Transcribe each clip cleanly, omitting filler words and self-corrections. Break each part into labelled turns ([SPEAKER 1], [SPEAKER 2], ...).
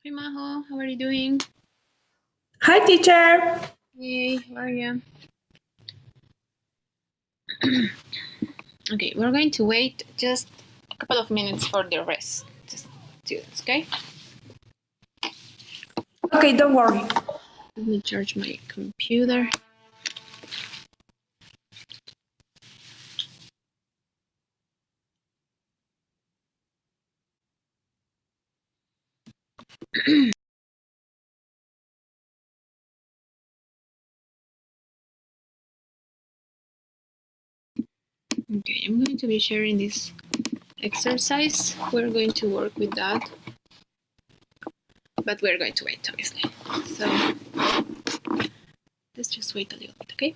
[SPEAKER 1] Hi Maho, how are you doing?
[SPEAKER 2] Hi, teacher.
[SPEAKER 1] Hey, how are you? Okay, we're going to wait just a couple of minutes for the rest students, okay?
[SPEAKER 2] Okay, don't worry.
[SPEAKER 1] Let me charge my computer. Okay, I'm going to be sharing this exercise. We're going to work with that, but we're going to wait, obviously. So let's just wait a little bit, okay?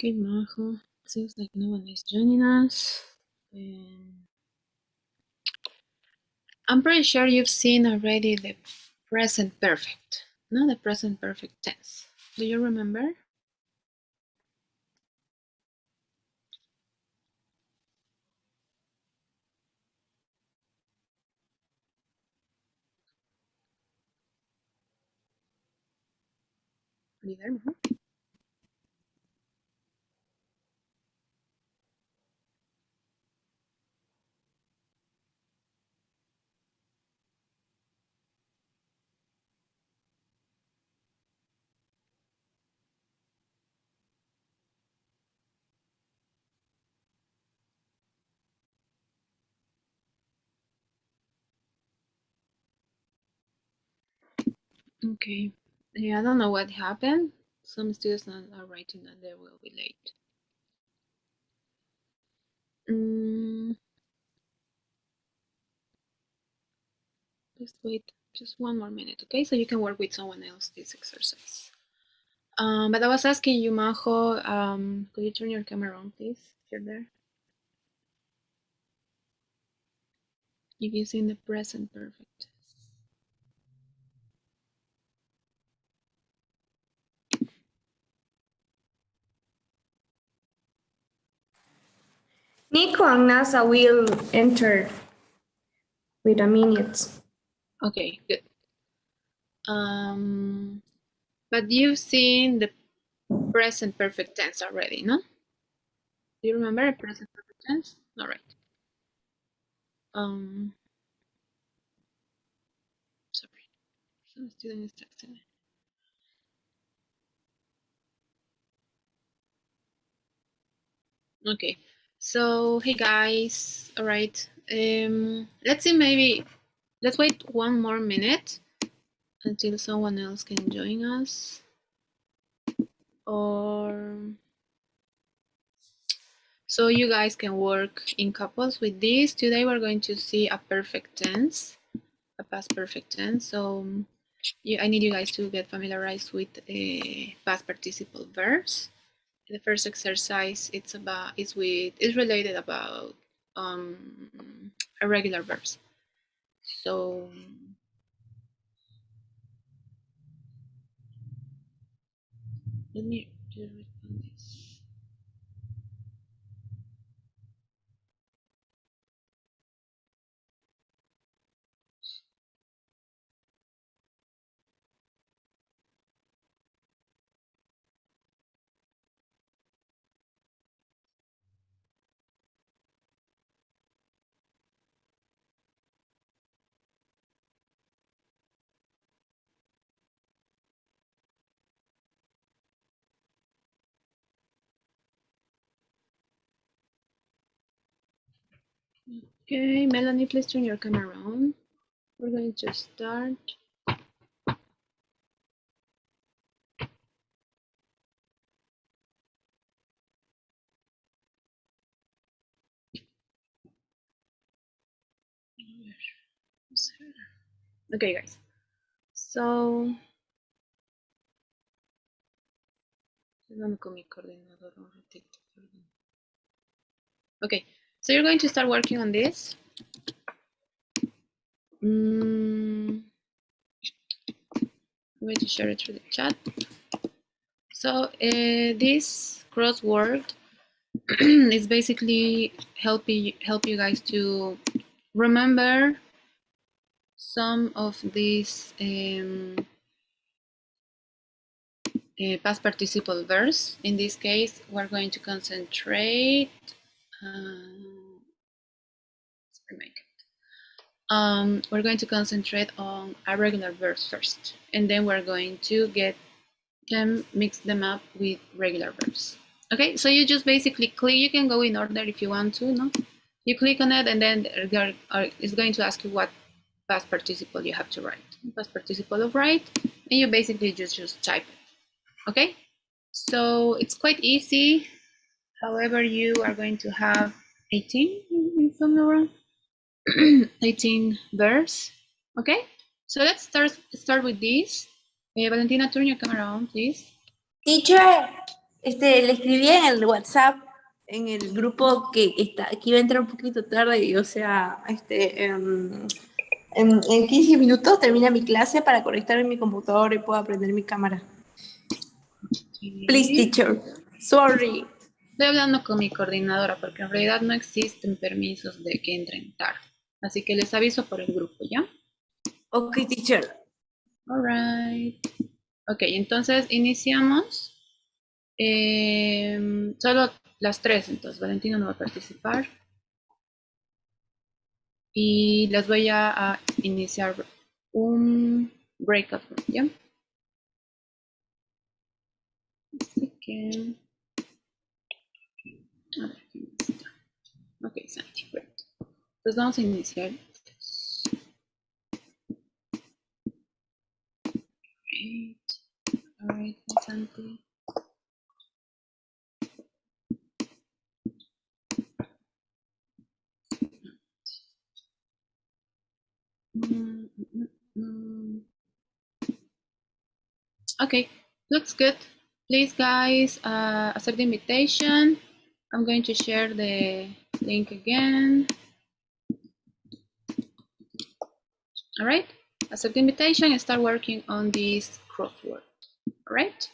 [SPEAKER 1] Okay, Maho. Seems like no one is joining us. And I'm pretty sure you've seen already the present perfect, not the present perfect tense. Do you remember? Are you there, Maho? Okay. Yeah, I don't know what happened. Some students are writing that they will be late. Mm, just wait just one more minute, okay? So you can work with someone else this exercise. But I was asking you, Majo, could you turn your camera on, please? If you're there. If you see in the present perfect.
[SPEAKER 2] Nico and NASA will enter with a minute.
[SPEAKER 1] Okay, good. But you've seen the present perfect tense already, no? Do you remember present perfect tense? All right. Um, sorry, some student is texting me. Okay, so hey guys, all right. Let's see, maybe let's wait one more minute until someone else can join us, or so you guys can work in couples with this. Today we're going to see a perfect tense, a past perfect tense. So I need you guys to get familiarized with past participle verbs. The first exercise is related about irregular verbs. So let me just respond this. Okay, Melanie, please turn your camera on. We're going to start. Okay, guys. So, okay, so you're going to start working on this. I'm going to share it through the chat. So this crossword is basically help you guys to remember some of these past participle verbs. In this case, we're going to concentrate. We're going to concentrate on irregular verbs first, and then we're going to get them, mix them up with regular verbs. Okay, so you just basically click. You can go in order if you want to. No, you click on it, and then it's going to ask you what past participle you have to write. Past participle of write, and you basically just type it. Okay, so it's quite easy. However, you are going to have 18, if I'm not wrong, 18 verbs. Okay, so let's start with this. Valentina, turn your camera on, please.
[SPEAKER 3] Teacher, le escribí en el WhatsApp, en el grupo que iba a entrar un poquito tarde, y, o sea, en 15 minutos termina mi clase para conectarme a mi computadora y puedo aprender mi cámara. Please, teacher. Sorry.
[SPEAKER 1] Estoy hablando con mi coordinadora porque en realidad no existen permisos de que entren tarde. Así que les aviso por el grupo, ¿ya?
[SPEAKER 3] Ok, teacher.
[SPEAKER 1] All right. Ok, entonces iniciamos. Solo las tres, entonces Valentina no va a participar. Y les voy a iniciar un breakout room, ¿ya? Así que... A ver, ¿quién está? Ok, Santi, great. Entonces vamos a iniciar. Great. All right, Santi. Okay, looks good. Please, guys, accept the invitation. I'm going to share the link again. All right, accept the invitation and start working on this crossword. All right.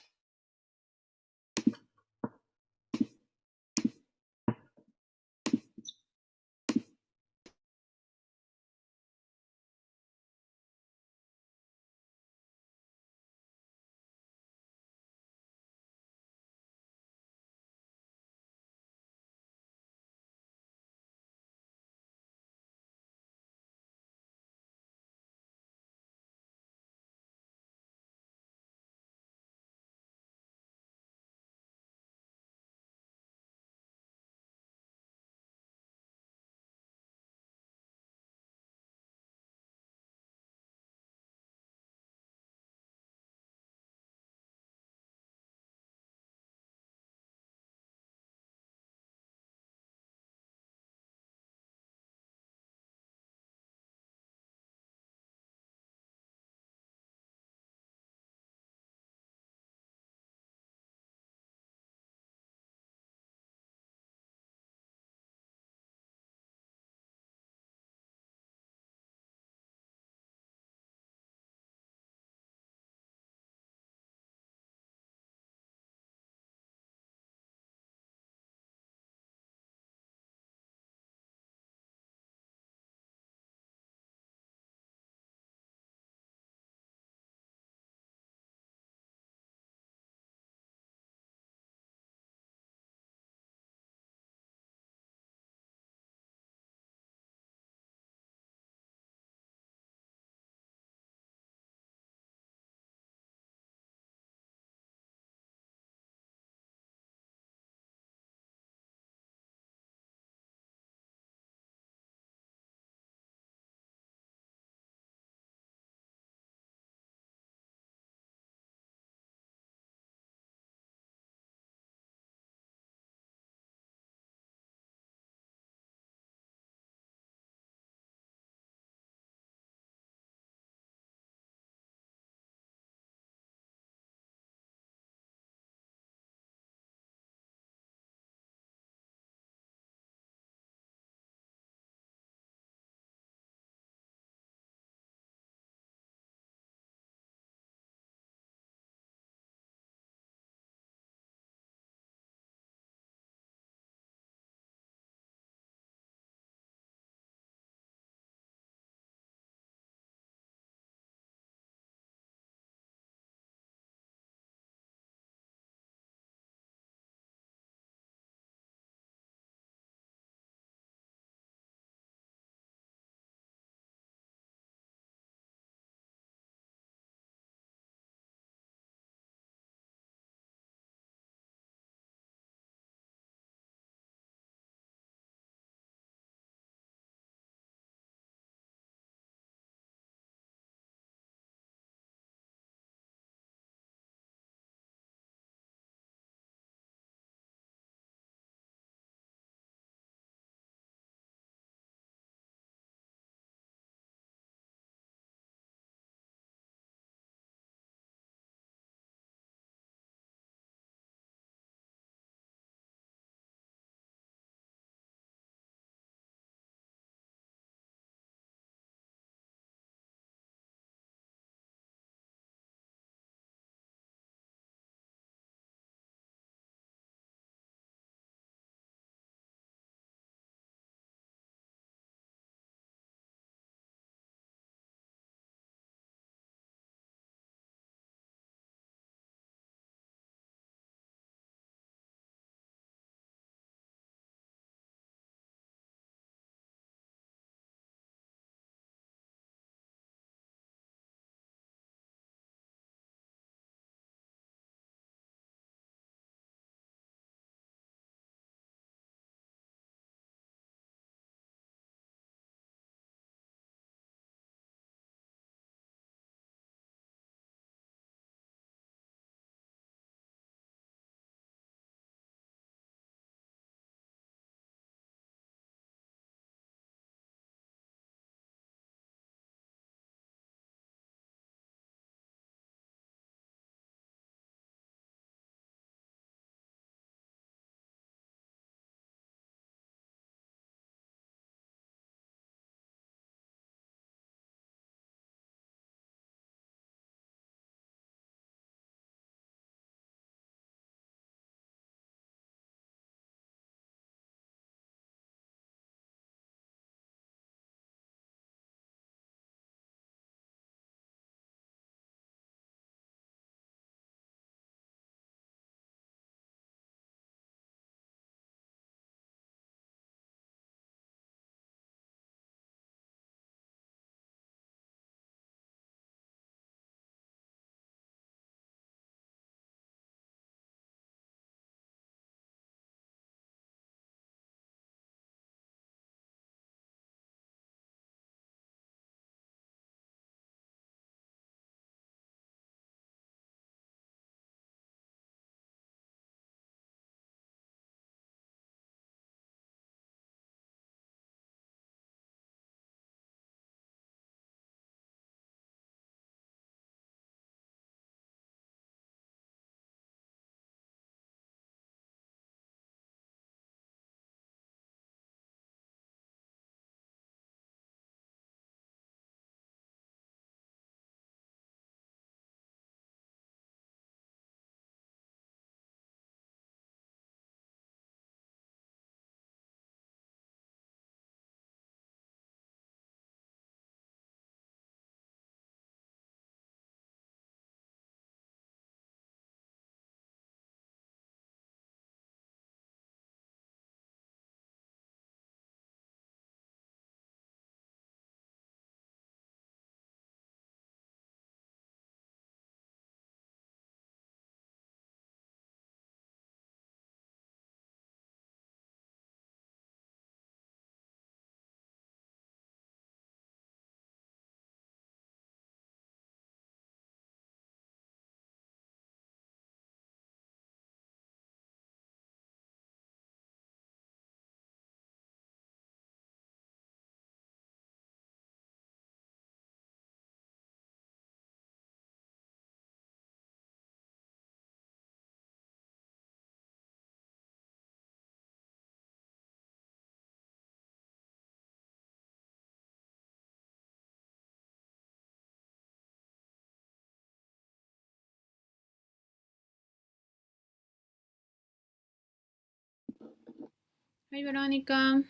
[SPEAKER 1] Hi, Veronica.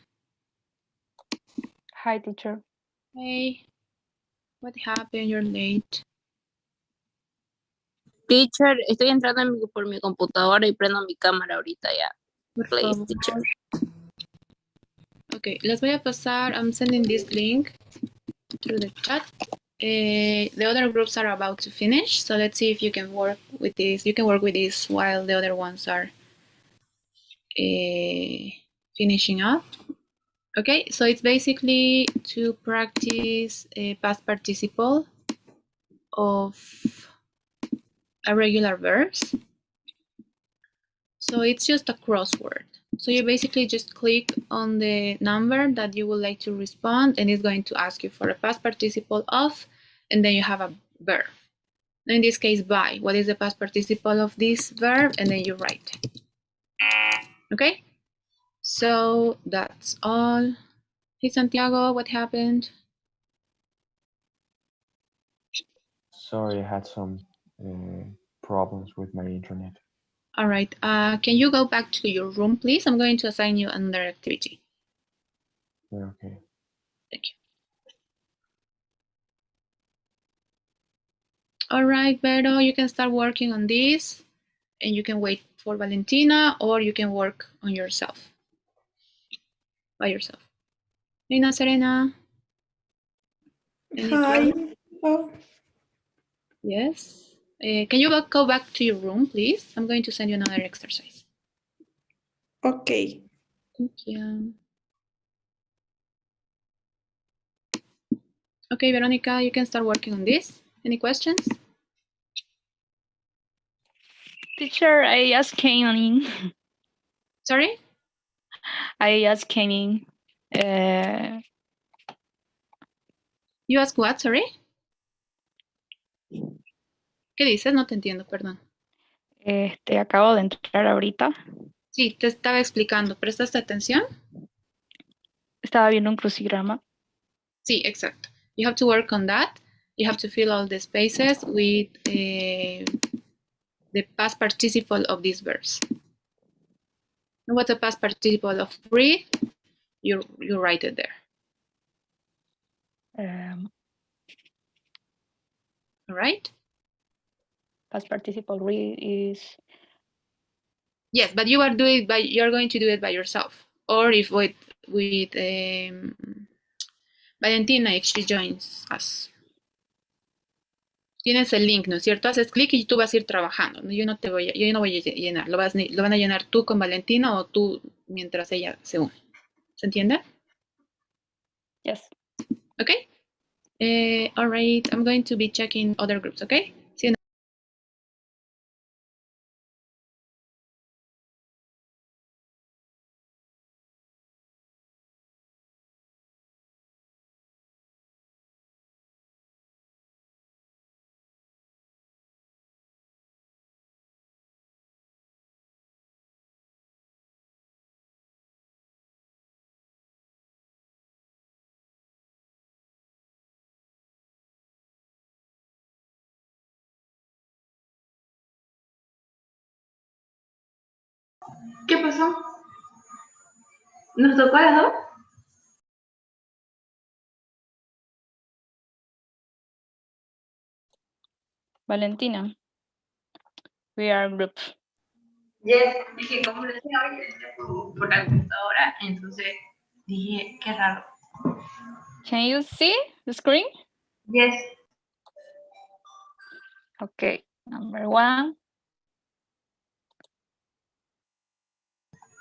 [SPEAKER 4] Hi, teacher.
[SPEAKER 1] Hey, what happened? You're late.
[SPEAKER 3] Teacher, estoy entrando por mi computadora y prendo mi cámara ahorita ya.
[SPEAKER 1] Por
[SPEAKER 3] Please,
[SPEAKER 1] favor.
[SPEAKER 3] teacher.
[SPEAKER 1] Okay, les voy a pasar. I'm sending this link through the chat. The other groups are about to finish, so let's see if you can work with this. You can work with this while the other ones are finishing up. Okay, so it's basically to practice a past participle of irregular verbs. So it's just a crossword. So you basically just click on the number that you would like to respond, and it's going to ask you for a past participle of, and then you have a verb. In this case, by. What is the past participle of this verb? And then you write. Okay? So that's all. Hey, Santiago, what happened?
[SPEAKER 5] Sorry, I had some problems with my internet.
[SPEAKER 1] All right. Can you go back to your room, please? I'm going to assign you another activity.
[SPEAKER 5] Yeah, okay.
[SPEAKER 1] Thank you. All right, Vero, you can start working on this, and you can wait for Valentina, or you can work on yourself, by yourself. Reina Serena. Any
[SPEAKER 2] Hi.
[SPEAKER 1] problem?
[SPEAKER 2] Oh,
[SPEAKER 1] Yes. Can you go back to your room, please? I'm going to send you another exercise.
[SPEAKER 2] okay.
[SPEAKER 1] Thank you. Okay, Veronica, you can start working on this. Any questions?
[SPEAKER 4] Teacher, I just came in.
[SPEAKER 1] Sorry?
[SPEAKER 4] I just came in. Uh,
[SPEAKER 1] You ask what, sorry? ¿Qué dices? No te entiendo, perdón.
[SPEAKER 4] acabo de entrar ahorita.
[SPEAKER 1] Sí, te estaba explicando. ¿Prestaste atención?
[SPEAKER 4] Estaba viendo un crucigrama.
[SPEAKER 1] Sí, exacto. You have to work on that. You have to fill all the spaces with the past participle of these verbs. And what's the past participle of read? You write it there. All right?
[SPEAKER 4] Past participle read is
[SPEAKER 1] Yes, but you're going to do it by yourself, or if with Valentina, if she joins us. Tienes el link, ¿no es cierto? Haces clic y tú vas a ir trabajando. Yo no voy a llenar. Lo van a llenar tú con Valentina o tú mientras ella se une. ¿Se entiende?
[SPEAKER 4] yes.
[SPEAKER 1] Okay. All right. I'm going to be checking other groups. Okay. See you.
[SPEAKER 3] ¿Qué pasó? ¿Nos tocó a las dos?
[SPEAKER 4] Valentina, we are group.
[SPEAKER 3] Yes, dije, como lo decía hoy, por la computadora, entonces dije, qué raro.
[SPEAKER 4] Can you see the screen?
[SPEAKER 3] Yes.
[SPEAKER 4] Okay, number 1.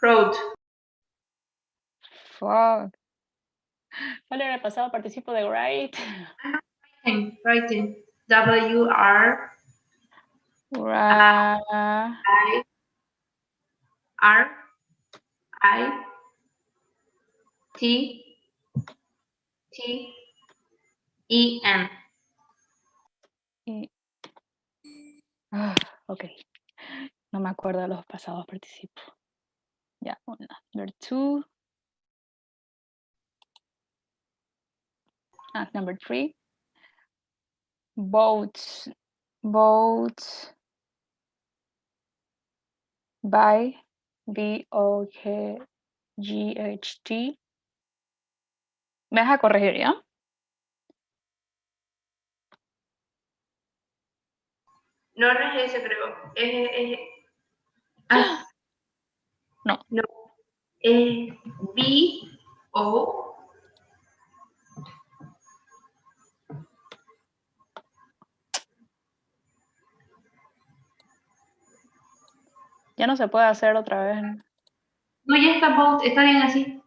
[SPEAKER 3] Road.
[SPEAKER 4] Fuck. ¿Cuál era el pasado participo de write?
[SPEAKER 3] Writing. W-R.
[SPEAKER 4] Ra
[SPEAKER 3] R. I. T. T. E. N.
[SPEAKER 4] Ok. No me acuerdo de los pasados participos. Ya, number 2. Number 3. Boats. Boats. By. B-O-K. GHT. ¿Me vas a corregir, ya?
[SPEAKER 3] No, no es ese, creo.
[SPEAKER 4] No.
[SPEAKER 3] No. Es B-O.
[SPEAKER 4] Ya no se puede hacer otra vez.
[SPEAKER 3] No, ya está both. Está bien así.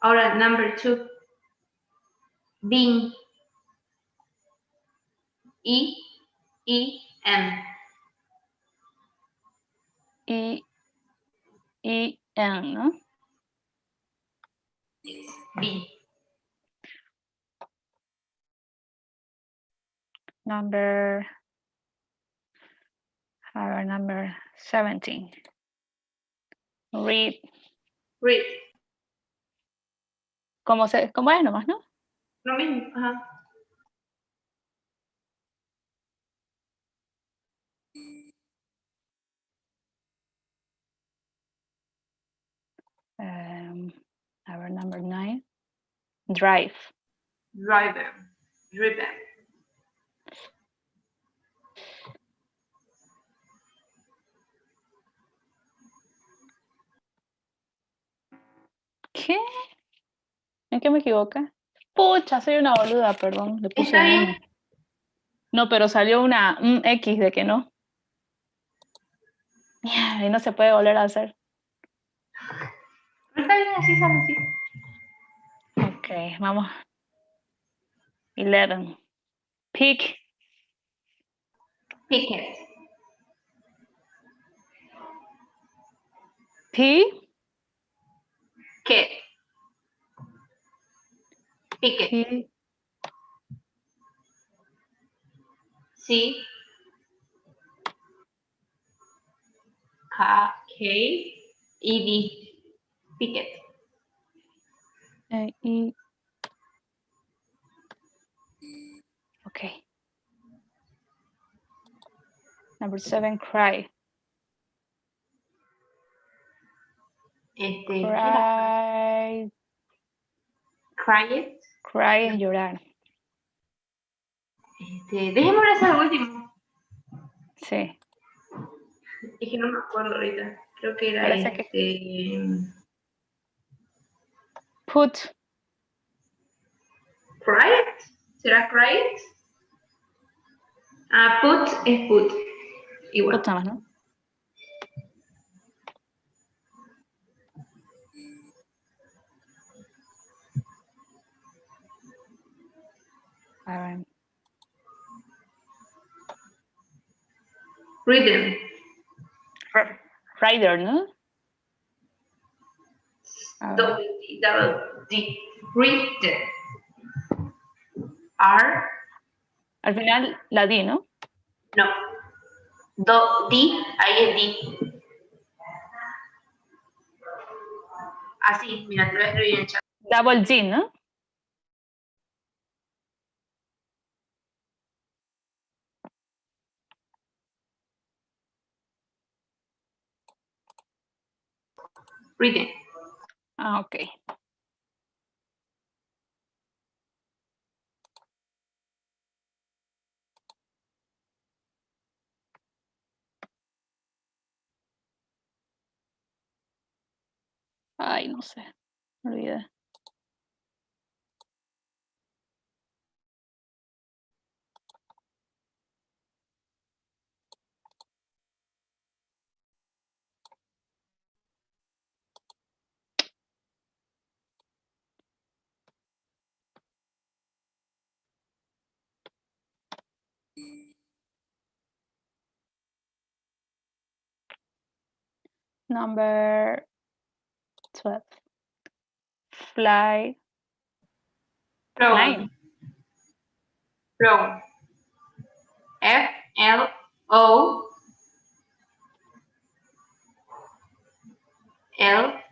[SPEAKER 3] Ahora, number 2. Bean. E-E-N.
[SPEAKER 4] E-E-N, ¿no?
[SPEAKER 3] Bean.
[SPEAKER 4] Number 17. Read.
[SPEAKER 3] Read.
[SPEAKER 4] ¿Cómo es nomás, no?
[SPEAKER 3] Lo mismo. Ajá.
[SPEAKER 4] Number 9. Drive.
[SPEAKER 3] Driver. Driven.
[SPEAKER 4] ¿Qué? ¿En qué me equivoqué? Pucha, soy una boluda, perdón. Le puse
[SPEAKER 3] Está
[SPEAKER 4] un
[SPEAKER 3] bien.
[SPEAKER 4] N. No, pero salió un X de que no. Y no se puede volver a hacer.
[SPEAKER 3] Está bien, así sale, sí.
[SPEAKER 4] Ok, vamos. 11. Pick.
[SPEAKER 3] Picket.
[SPEAKER 4] P.
[SPEAKER 3] Kit. Picket.
[SPEAKER 4] P.
[SPEAKER 3] C. K-E-D. Picket.
[SPEAKER 4] E. Ok. Number 7. Cry.
[SPEAKER 3] ¿Qué era?
[SPEAKER 4] Cry.
[SPEAKER 3] Cry it.
[SPEAKER 4] Cry es llorar.
[SPEAKER 3] Dejémoslo hacer al último.
[SPEAKER 4] Sí.
[SPEAKER 3] Es que no me acuerdo ahorita. Creo que era
[SPEAKER 4] Parece que put.
[SPEAKER 3] Cry it. ¿Será cry it? Ah, put es put. Igual.
[SPEAKER 4] Put nada más, ¿no? A ver.
[SPEAKER 3] Rhythm.
[SPEAKER 4] Rider, ¿no? A ver.
[SPEAKER 3] Double D. Rhythm. R.
[SPEAKER 4] Al final la D, ¿no?
[SPEAKER 3] No. D. Ahí es D. Así, mira, te lo escribí en el chat.
[SPEAKER 4] Double D, ¿no?
[SPEAKER 3] Rhythm.
[SPEAKER 4] Ah, ok. Ay, no sé. Me olvidé. Number 12. Fly.
[SPEAKER 3] Flow.
[SPEAKER 4] Flying.
[SPEAKER 3] Flow. F-L-O. L-O.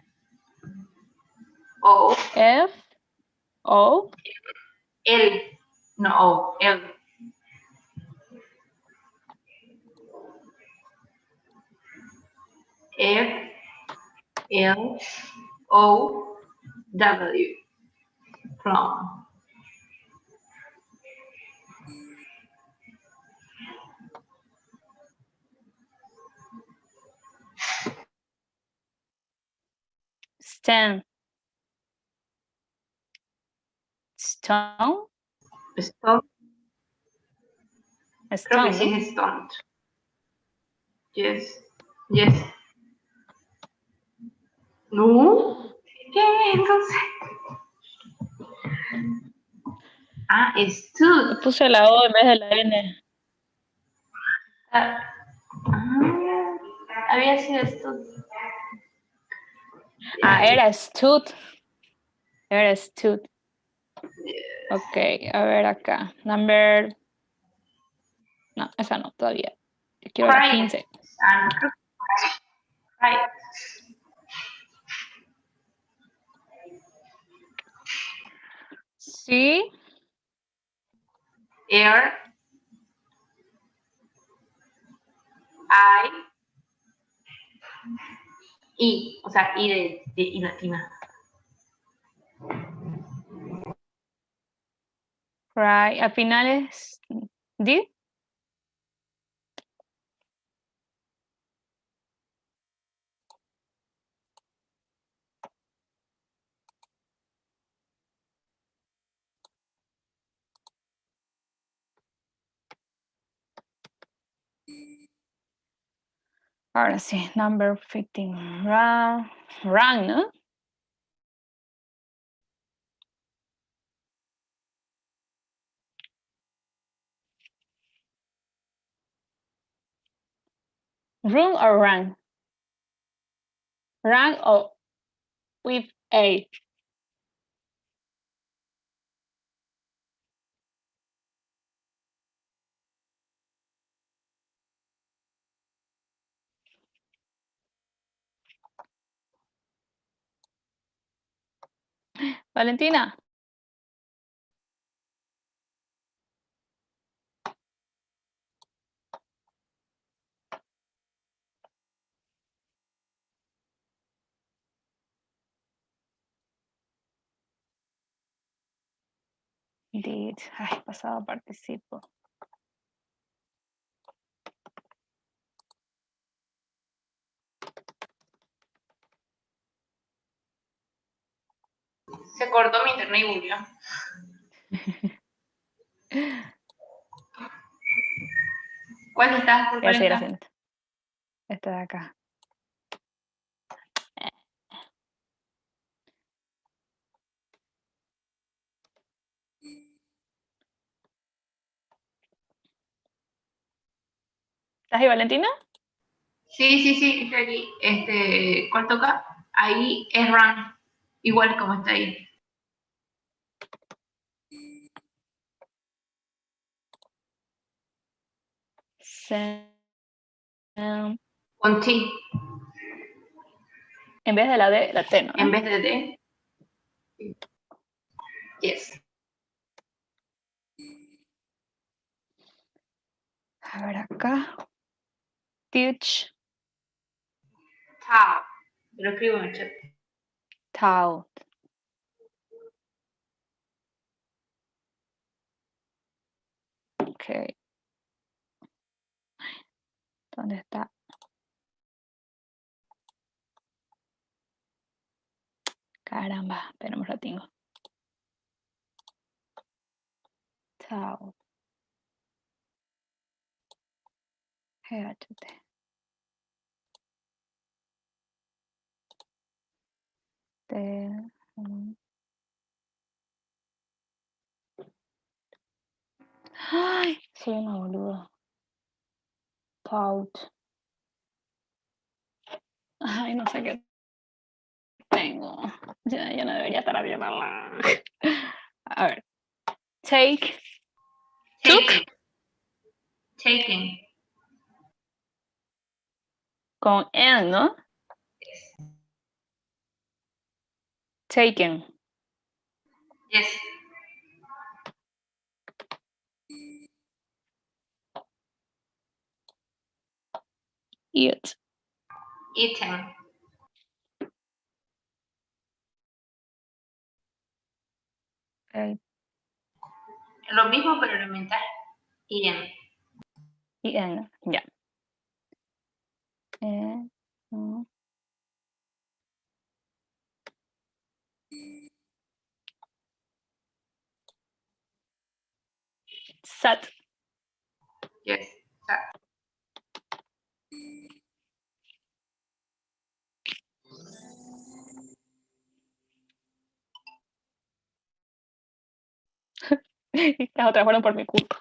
[SPEAKER 4] F-O.
[SPEAKER 3] L. No, O. L. F. L. O W from.
[SPEAKER 4] Stand. Stone.
[SPEAKER 3] Stone. Creo que
[SPEAKER 4] Stone,
[SPEAKER 3] sí
[SPEAKER 4] ¿no?
[SPEAKER 3] es stoned. Yes. Yes. No. ¿Qué? Entonces. Ah, stood.
[SPEAKER 4] Le puse la O en vez de la N.
[SPEAKER 3] Había sido stood.
[SPEAKER 4] Ah, era stood. Era stood. Ok, a ver acá. Number. No, esa no, todavía. Yo quiero la
[SPEAKER 3] Cried.
[SPEAKER 4] 15.
[SPEAKER 3] And cried.
[SPEAKER 4] Sí.
[SPEAKER 3] Air. I, o sea, I de I latina.
[SPEAKER 4] Right. Al final es D. Ahora sí, number 15. Run, ¿no? Run or run? Run or with A. Valentina. Did. Ay, pasado participo.
[SPEAKER 3] Se cortó mi internet y volvió. ¿Cuál está? ¿Por
[SPEAKER 4] Voy a
[SPEAKER 3] cuál
[SPEAKER 4] seguir
[SPEAKER 3] está?
[SPEAKER 4] haciendo. Esta de acá. ¿Estás ahí, Valentina?
[SPEAKER 3] Sí, estoy aquí. ¿Cuál toca? Ahí es run. Igual como está ahí. Con T.
[SPEAKER 4] En vez de la D, la T, ¿no?
[SPEAKER 3] En vez de D. Yes.
[SPEAKER 4] A ver acá. Teach.
[SPEAKER 3] Tau. Te lo escribo en el chat.
[SPEAKER 4] Tau. Ok. ¿Dónde está? Caramba, esperemos la tengo. Tau. GHT. Ay, soy una boluda. Tout. Ay, no sé qué tengo. Ya no debería estar abierta. A ver. Take. Took.
[SPEAKER 3] Taking.
[SPEAKER 4] Con N, ¿no? Taken.
[SPEAKER 3] Yes.
[SPEAKER 4] Eat.
[SPEAKER 3] Eating.
[SPEAKER 4] Okay.
[SPEAKER 3] Lo mismo, pero elemental. IN.
[SPEAKER 4] IN, ya. Mm. Sat.
[SPEAKER 3] Yes.
[SPEAKER 4] Las otras fueron por mi culpa.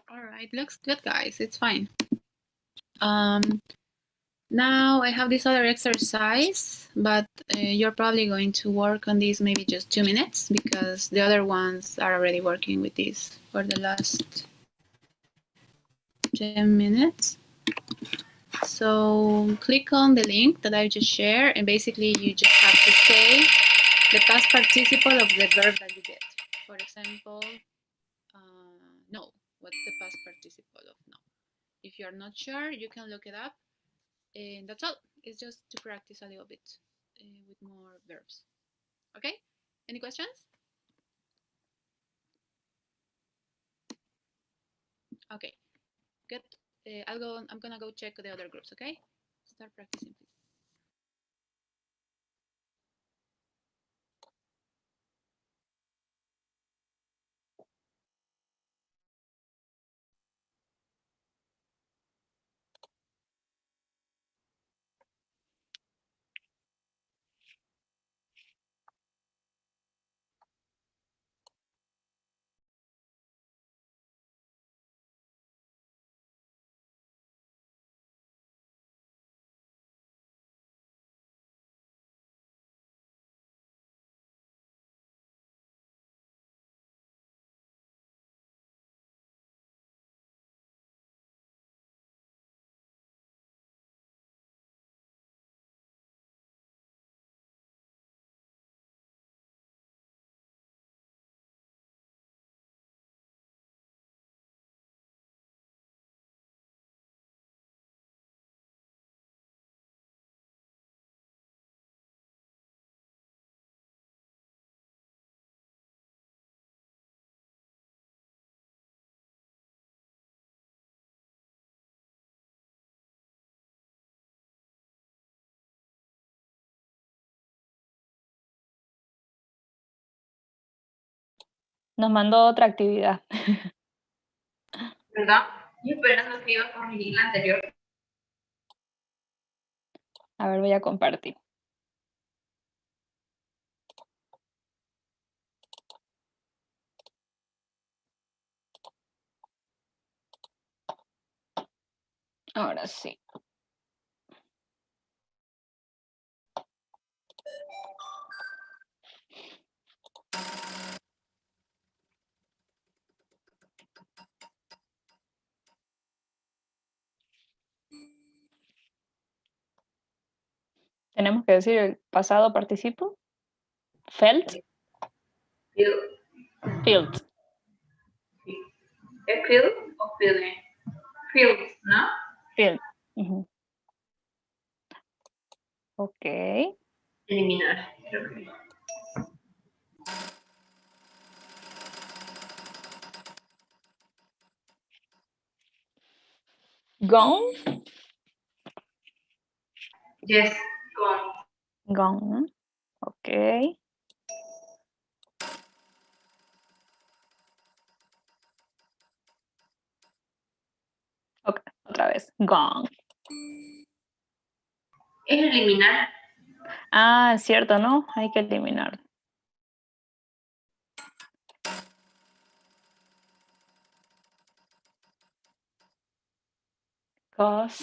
[SPEAKER 1] All right, looks good, guys. It's fine. Now I have this other exercise, but you're probably going to work on this maybe just 2 minutes because the other ones are already working with this for the last 10 minutes. So click on the link that I just shared, and basically you just have to say the past participle of the verb that you get. For example, no. What's the past participle of no? If you're not sure, you can look it up. And that's all. It's just to practice a little bit with more verbs. Okay? Any questions? Okay. Good. I'm gonna go check the other groups. Okay? Start practicing, please.
[SPEAKER 4] Nos mandó otra actividad.
[SPEAKER 3] ¿Verdad? Yo esperando que iba a corregir la anterior.
[SPEAKER 4] A ver, voy a compartir. Ahora sí. Tenemos que decir el pasado participo. Felt. Felt.
[SPEAKER 3] ¿Es feel o feeling? Feel, ¿no?
[SPEAKER 4] Felt. Uh-huh. Ok.
[SPEAKER 3] Eliminar, creo que.
[SPEAKER 4] Gone.
[SPEAKER 3] Yes, gone.
[SPEAKER 4] Gone. Ok. Ok, otra vez. Gone.
[SPEAKER 3] Es eliminar.
[SPEAKER 4] Ah, es cierto, ¿no? Hay que eliminar. Cost.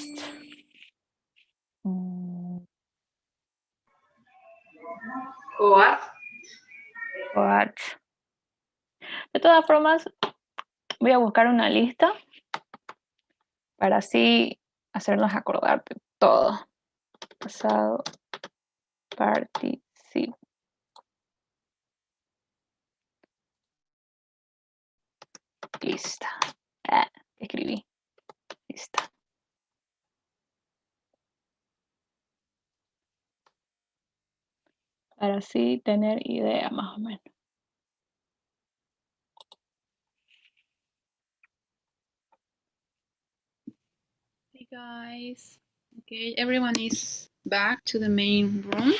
[SPEAKER 3] Coas.
[SPEAKER 4] What? De todas formas, voy a buscar una lista para así hacernos acordar de todo. Pasado, participo. Lista. Escribí. Lista. Para así tener idea más o menos.
[SPEAKER 1] guys. Okay, everyone is back to the main room.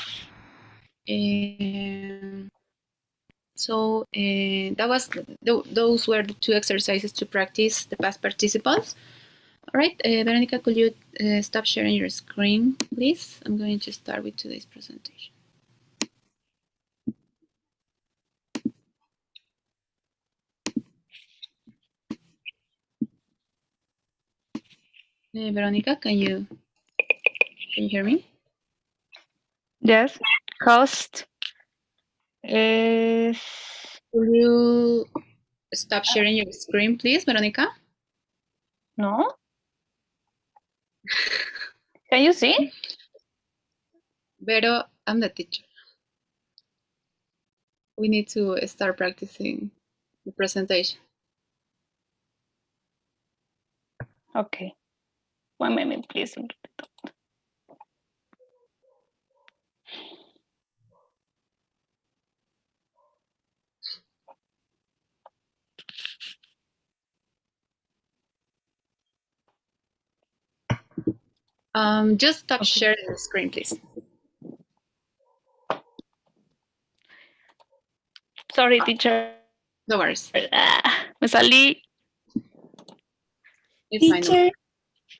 [SPEAKER 1] Those were the two exercises to practice the past participles. All right, Veronica, could you stop sharing your screen, please? I'm going to start with today's presentation. Veronica, can you hear me?
[SPEAKER 4] Yes. Cost is
[SPEAKER 1] Will you stop sharing your screen, please, Veronica?
[SPEAKER 4] no. Can you see?
[SPEAKER 1] Vero, I'm the teacher. We need to start practicing the presentation.
[SPEAKER 4] Okay. 1 minute, please.
[SPEAKER 1] Just stop
[SPEAKER 4] Okay.
[SPEAKER 1] sharing the screen, please.
[SPEAKER 4] Sorry, teacher.
[SPEAKER 1] No worries.
[SPEAKER 4] Me salí.
[SPEAKER 1] It's fine.
[SPEAKER 6] Teacher,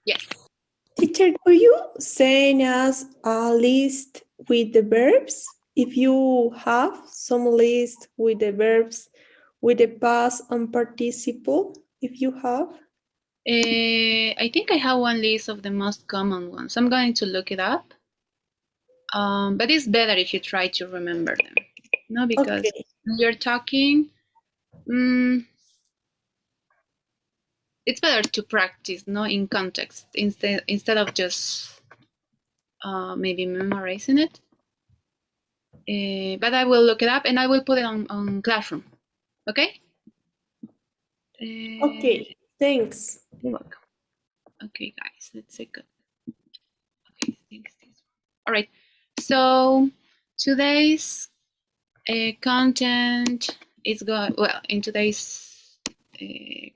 [SPEAKER 1] Yes.
[SPEAKER 6] teacher, could you send us a list with the verbs? If you have some list with the verbs with the past and participle, if you have.
[SPEAKER 1] I think I have one list of the most common ones. I'm going to look it up. But it's better if you try to remember them. No, because
[SPEAKER 6] Okay.
[SPEAKER 1] when you're talking, it's better to practice, no, in context instead of just maybe memorizing it. But I will look it up and I will put it on Classroom. Okay?
[SPEAKER 6] Okay, thanks.
[SPEAKER 1] You're welcome. Okay, guys, let's take a. Okay, thanks. All right. So today's content is going well. In today's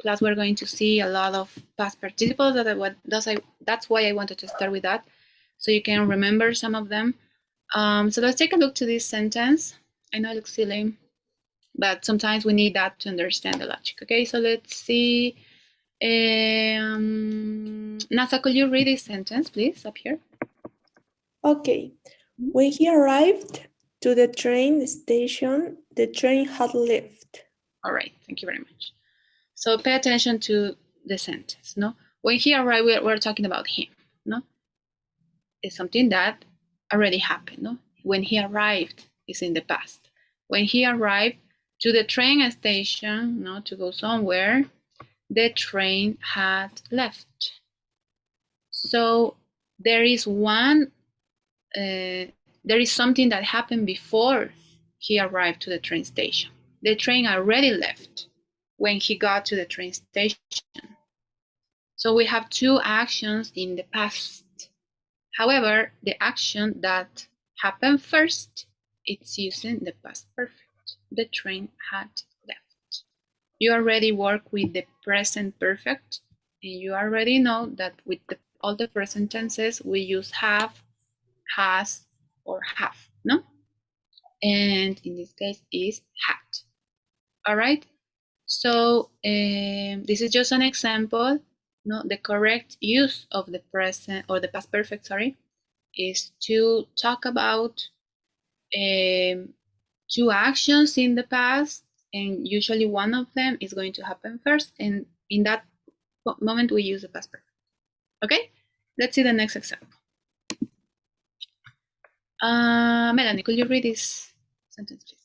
[SPEAKER 1] class, we're going to see a lot of past participles. That's why I wanted to start with that, so you can remember some of them. So let's take a look to this sentence. I know it looks silly, but sometimes we need that to understand the logic. Okay, so let's see. Nasa, could you read this sentence, please, up here?
[SPEAKER 6] Okay. When he arrived to the train station, the train had left.
[SPEAKER 1] All right, thank you very much. So pay attention to the sentence, no? When he arrived, we're talking about him, no? It's something that already happened, no? When he arrived is in the past. When he arrived to the train station, no, to go somewhere, the train had left. So there is something that happened before he arrived to the train station. The train already left when he got to the train station. So we have two actions in the past. However, the action that happened first, it's using the past perfect. The train had left. You already work with the present perfect, and you already know that with all the present tenses, we use have, has, or have, no? And in this case is had. All right, so this is just an example. No, the correct use of the present or the past perfect, sorry, is to talk about two actions in the past, and usually one of them is going to happen first, and in that moment we use the past perfect. Okay, let's see the next example. Melanie, could you read this sentence, please?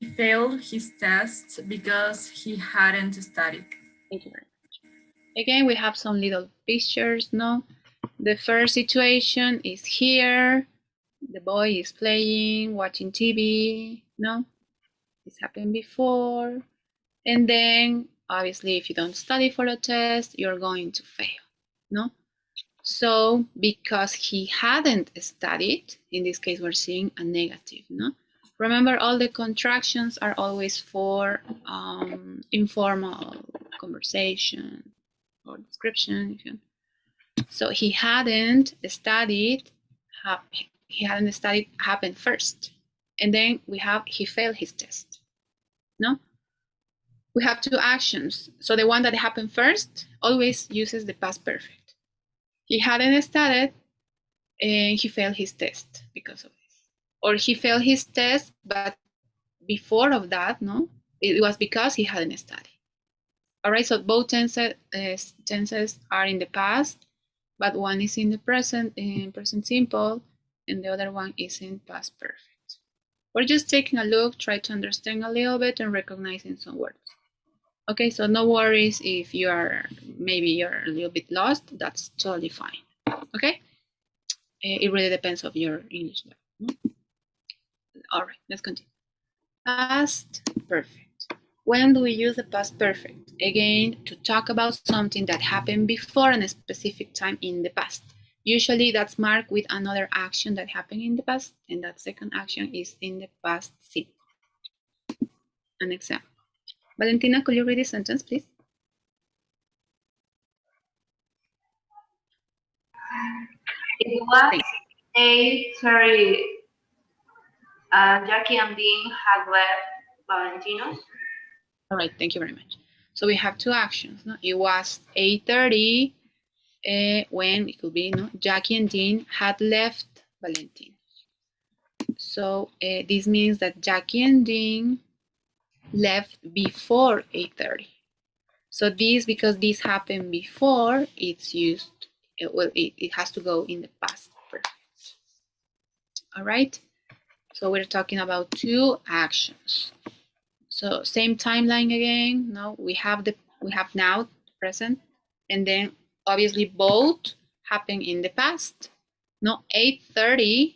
[SPEAKER 7] He failed his test because he hadn't studied.
[SPEAKER 1] Thank you very much. Again, we have some little pictures, no? The first situation is here. The boy is playing, watching TV, no? This happened before. And then, obviously, if you don't study for a test, you're going to fail, no? So, because he hadn't studied, in this case, we're seeing a negative, no? Remember, all the contractions are always for informal conversation, or description. If you, so he hadn't studied. He hadn't studied happened first, and then we have he failed his test. No, we have two actions. So the one that happened first always uses the past perfect. He hadn't studied, and he failed his test because of this, or he failed his test, but before of that, no, it was because he hadn't studied. All right, so both tenses are in the past, but one is in the present, in present simple, and the other one is in past perfect. We're just taking a look, try to understand a little bit and recognizing some words. Okay, so no worries if you are, maybe you're a little bit lost, that's totally fine. Okay, it really depends on your English level. All right, let's continue. Past perfect. When do we use the past perfect? Again, to talk about something that happened before a specific time in the past. Usually that's marked with another action that happened in the past, and that second action is in the past simple. An example. Valentina, could you read this sentence, please?
[SPEAKER 3] It was 8:30. Jackie and Dean had left Valentino's.
[SPEAKER 1] All right, thank you very much. So we have two actions. No? It was 8:30 when it could be Jackie and Dean had left Valentino. So this means that Jackie and Dean left before 8:30. So this, because this happened before, it's used, it has to go in the past perfect. All right, so we're talking about two actions. So same timeline again. Now we have now present, and then obviously both happen in the past. No, 8:30.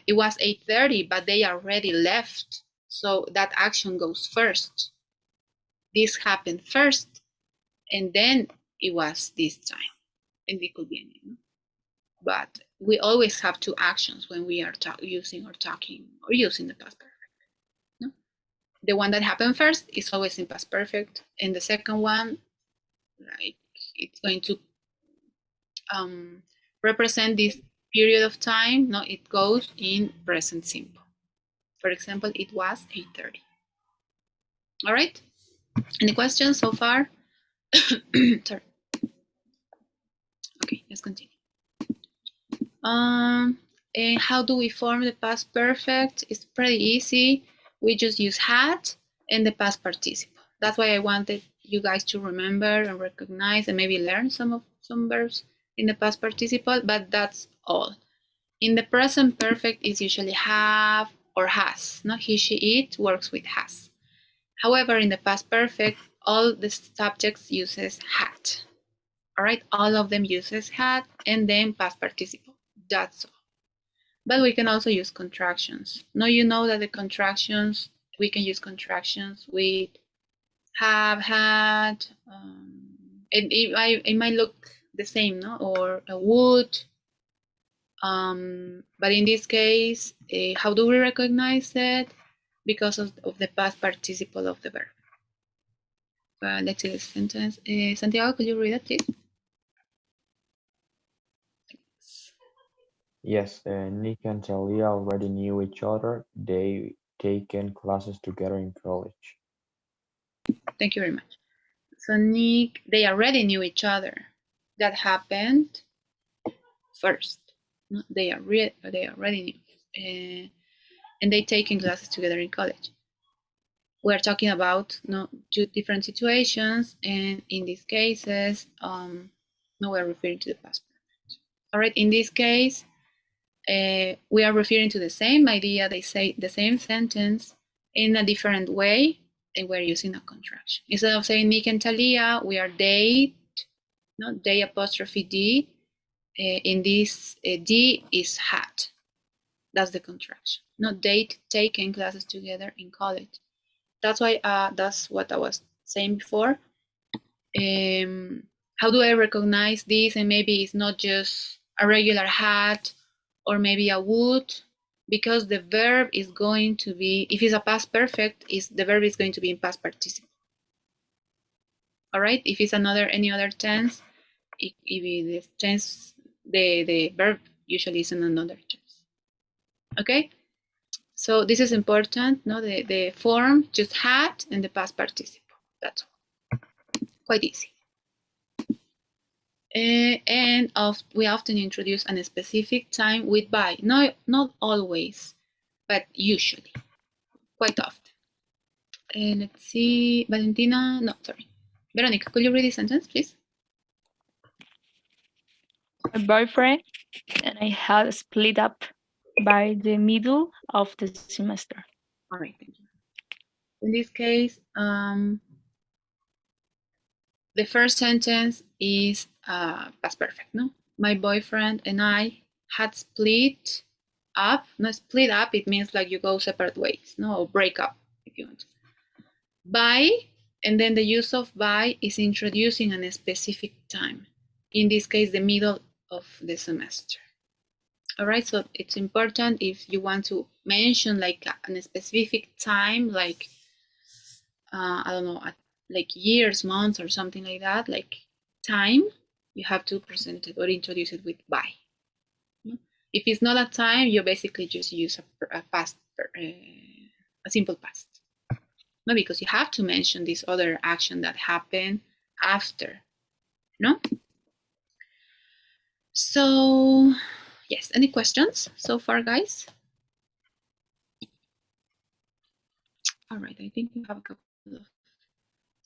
[SPEAKER 1] It was 8:30, but they already left. So that action goes first. This happened first, and then it was this time, and it could be any. But we always have two actions when we are using the past perfect. No? The one that happened first is always in past perfect, and the second one, like, it's going to represent this period of time. No, it goes in present simple. For example, it was 8:30. All right. Any questions so far? Sorry. Okay, let's continue. And how do we form the past perfect? It's pretty easy. We just use had and the past participle. That's why I wanted you guys to remember and recognize and maybe learn some verbs in the past participle, but that's all. In the present perfect, is usually have or has. No, he, she, it works with has. However, in the past perfect, all the subjects uses had. All right, all of them uses had and then past participle. That's all. But we can also use contractions. Now you know that the contractions, we can use contractions with have, had, it might look the same, no? Or would. But in this case, how do we recognize it? Because of the past participle of the verb. Let's see the sentence. Santiago, could you read it, please?
[SPEAKER 5] Yes, Nick and Talia already knew each other. They taken classes together in college.
[SPEAKER 1] Thank you very much. So Nick, they already knew each other. That happened first. No, they already knew, and they taken classes together in college. We're talking about two different situations, and in these cases, we're referring to the past perfect. All right, in this case, we are referring to the same idea. They say the same sentence in a different way, and we're using a contraction. Instead of saying Nick and Talia, we are they, they apostrophe D. In this, D is had. That's the contraction. Not date taken classes together in college. That's why that's what I was saying before. How do I recognize this? And maybe it's not just a regular had or maybe a would, because the verb is going to be, if it's a past perfect, the verb is going to be in past participle. All right. If it's any other tense, if the tense, the verb usually is in another tense. Okay. So this is important. No, the form just had and the past participle. That's all. Quite easy. And we often introduce a specific time with by. No, not always, but usually, quite often. Let's see, Valentina. No, sorry, Veronica. Could you read the sentence, please?
[SPEAKER 4] My boyfriend and I had split up by the middle of the semester.
[SPEAKER 1] All right, thank you. In this case, the first sentence is past perfect, no? My boyfriend and I had split up. No, split up, it means like you go separate ways, no? Or break up, if you want. By, and then the use of by is introducing a specific time. In this case, the middle of the semester. All right, so it's important if you want to mention like a specific time, like, I don't know, like years, months, or something like that, like time, you have to present it or introduce it with by. If it's not a time, you basically just use a past, a simple past. No, because you have to mention this other action that happened after, no? So, yes, any questions so far, guys? All right, I think we have a couple of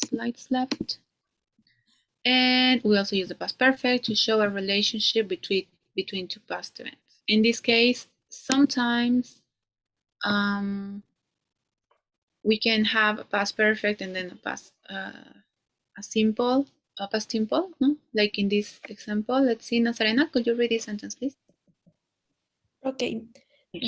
[SPEAKER 1] slides left. And we also use the past perfect to show a relationship between two past events. In this case, sometimes we can have a past perfect and then a past past simple, no? Like in this example, let's see, Nazarena, could you read this sentence, please?
[SPEAKER 6] Okay.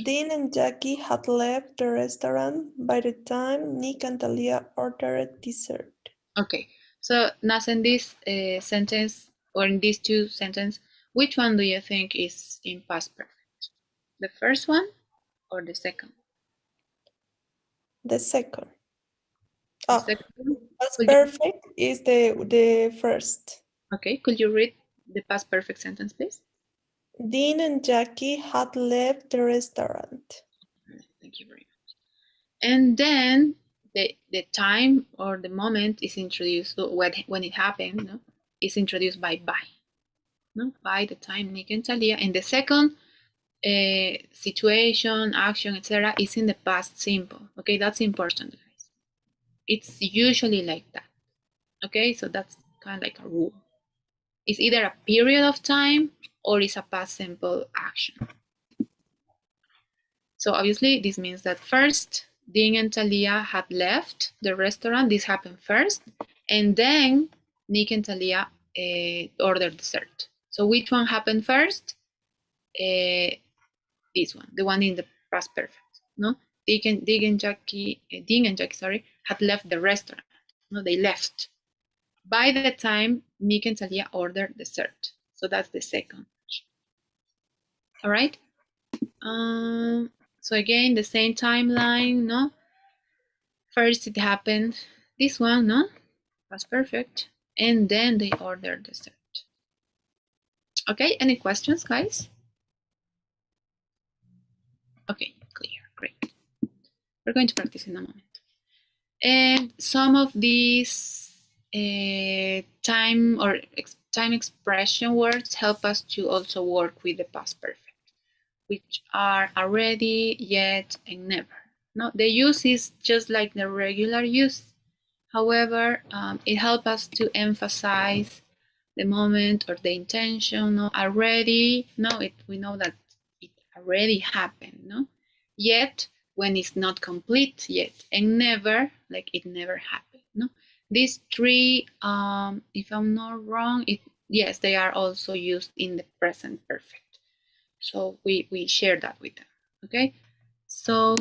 [SPEAKER 6] Dean and Jackie had left the restaurant by the time Nick and Talia ordered dessert.
[SPEAKER 1] Okay, so Naz, in this sentence, or in these two sentences, which one do you think is in past perfect? The first one or the second?
[SPEAKER 6] The second.
[SPEAKER 1] The second one?
[SPEAKER 6] Past
[SPEAKER 1] Could you-
[SPEAKER 6] perfect is the first.
[SPEAKER 1] Okay, could you read the past perfect sentence, please?
[SPEAKER 6] Dean and Jackie had left the restaurant.
[SPEAKER 1] Thank you very much. And then the time or the moment is introduced, so when it happened, no, is introduced by. No? By the time Nick and Talia. And the second situation, action, etc. is in the past simple. Okay, that's important, guys. It's usually like that. Okay, so that's kind of like a rule. It's either a period of time or it's a past simple action. So obviously this means that first Dean and Talia had left the restaurant. This happened first, and then Nick and Talia ordered dessert. So which one happened first? This one, the one in the past perfect. No, Dean and Jackie, had left the restaurant. No, they left by the time Nick and Talia ordered dessert. So that's the second. All right. So again, the same timeline, no? First it happened, this one, no? Was perfect. And then they ordered dessert. Okay, any questions, guys? Okay, clear, great. We're going to practice in a moment. And some of these time expression words help us to also work with the past perfect, which are already, yet, and never. No, the use is just like the regular use. However, it helps us to emphasize the moment or the intention. No, already, no, we know that it already happened. No, yet when it's not complete yet, and never, like it never happened. No, these three, if I'm not wrong, yes, they are also used in the present perfect. So we share that with them. Okay, so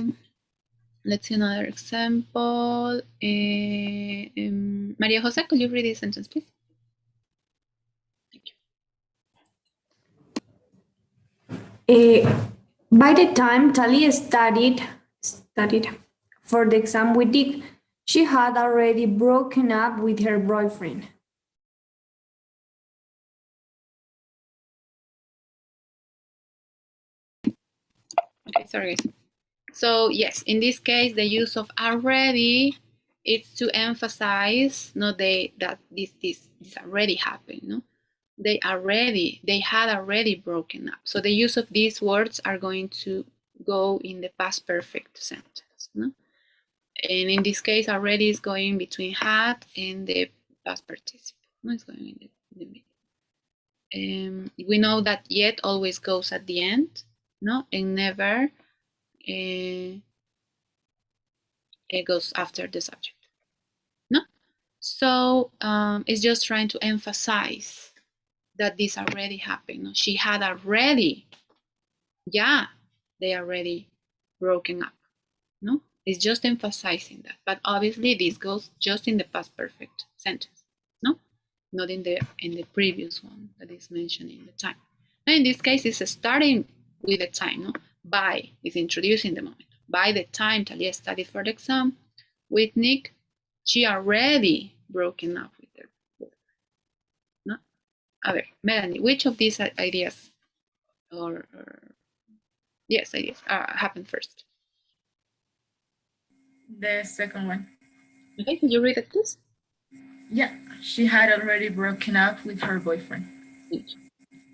[SPEAKER 1] let's see another example. Maria Jose, could you read this sentence, please? Thank
[SPEAKER 2] you. By the time Talia studied for the exam with Dick, she had already broken up with her boyfriend.
[SPEAKER 1] Okay, sorry guys. So yes, in this case, the use of already is to emphasize no that this already happened. No, they had already broken up. So the use of these words are going to go in the past perfect sentence. No, and in this case, already is going between had and the past participle. No, it's going in the middle. We know that yet always goes at the end, no, and never it goes after the subject, no. So it's just trying to emphasize that this already happened. No? She had already, yeah, they already broken up. No, it's just emphasizing that. But obviously, this goes just in the past perfect sentence. No, not in the previous one that is mentioning the time. Now, in this case, it's starting with the time. No, by is introducing the moment. By the time Talia studied for the exam with Nick, she already broken up with her boyfriend. No, a ver, Melanie, which of these ideas or yes, ideas happened first?
[SPEAKER 7] The second one.
[SPEAKER 1] Okay, could you read it, please?
[SPEAKER 7] Yeah, she had already broken up with her boyfriend.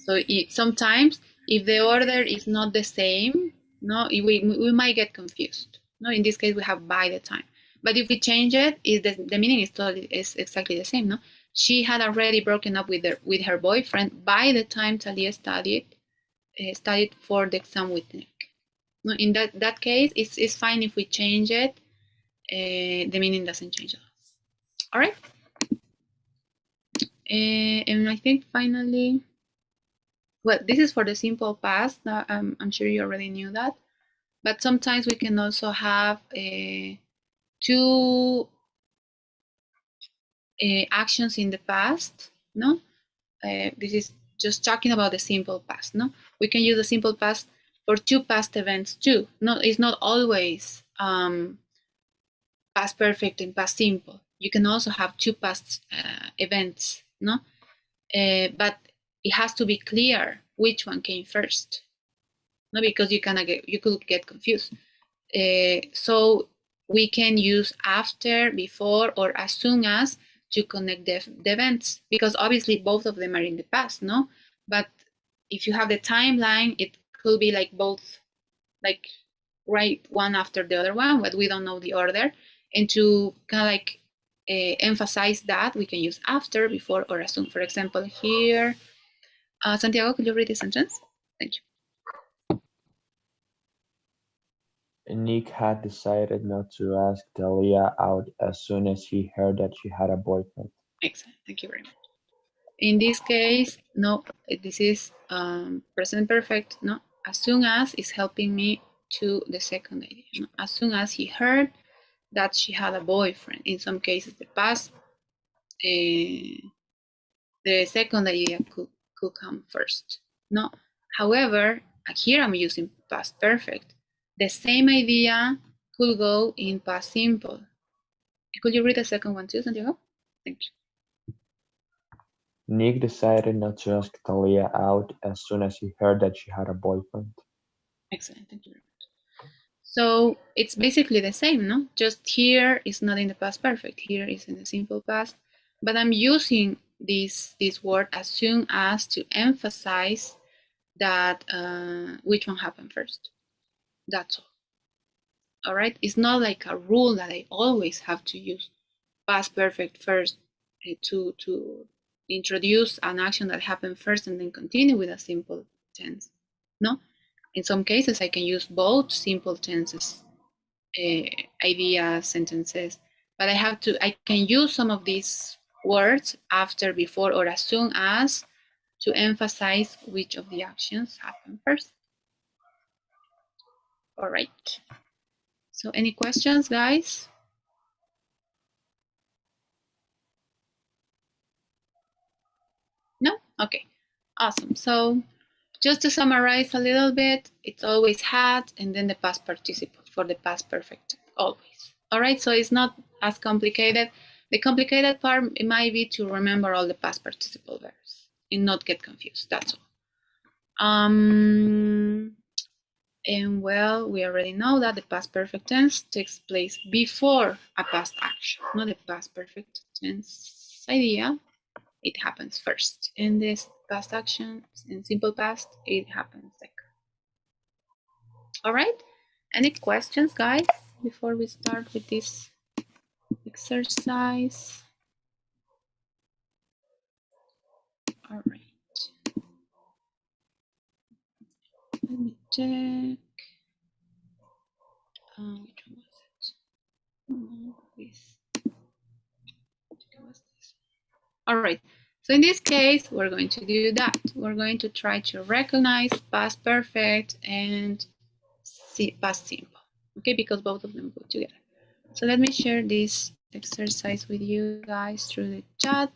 [SPEAKER 1] So sometimes if the order is not the same, no, we might get confused. No, in this case we have by the time. But if we change it, the meaning is exactly the same. No, she had already broken up with her boyfriend by the time Talia studied for the exam with Nick. No, in that case, it's fine if we change it. The meaning doesn't change at all. All right. And I think finally, well, this is for the simple past. I'm sure you already knew that. But sometimes we can also have two actions in the past. No, this is just talking about the simple past. No, we can use the simple past for two past events too. No, it's not always past perfect and past simple. You can also have two past events. No, but it has to be clear which one came first. No, because you could get confused. So we can use after, before, or as soon as to connect the events, because obviously both of them are in the past, no? But if you have the timeline, it could be like both, like right one after the other one, but we don't know the order. And to kind of like emphasize that, we can use after, before, or as soon. For example, here, Santiago, could you read the sentence? Thank you.
[SPEAKER 5] Nick had decided not to ask Talia out as soon as he heard that she had a boyfriend.
[SPEAKER 1] Excellent. Thank you very much. In this case, no, this is present perfect. No, as soon as is helping me to the second idea. No? As soon as he heard that she had a boyfriend. In some cases, the past, the second idea could come first. No, however, here I'm using past perfect. The same idea could go in past simple. Could you read the second one too, Santiago? Thank you.
[SPEAKER 5] Nick decided not to ask Talia out as soon as he heard that she had a boyfriend.
[SPEAKER 1] Excellent, thank you very much. So it's basically the same, no? Just here is not in the past perfect. Here is in the simple past. But I'm using this word as soon as to emphasize that which one happened first. That's all. All right. It's not like a rule that I always have to use past perfect first to introduce an action that happened first and then continue with a simple tense. No. In some cases, I can use both simple tenses, ideas, sentences, but I can use some of these words after, before, or as soon as to emphasize which of the actions happen first. All right. So any questions, guys? No? Okay. Awesome. So just to summarize a little bit, it's always had and then the past participle for the past perfect, always. All right, so it's not as complicated. The complicated part, it might be to remember all the past participle verbs and not get confused, that's all. And well, we already know that the past perfect tense takes place before a past action, not the past perfect tense idea. It happens first. In this past action, in simple past, it happens second. All right. Any questions, guys, before we start with this exercise? All right. Let me check. Which one was it? Please. All right. So in this case, we're going to do that. We're going to try to recognize past perfect and past simple. Okay, because both of them go together. So let me share this exercise with you guys through the chat.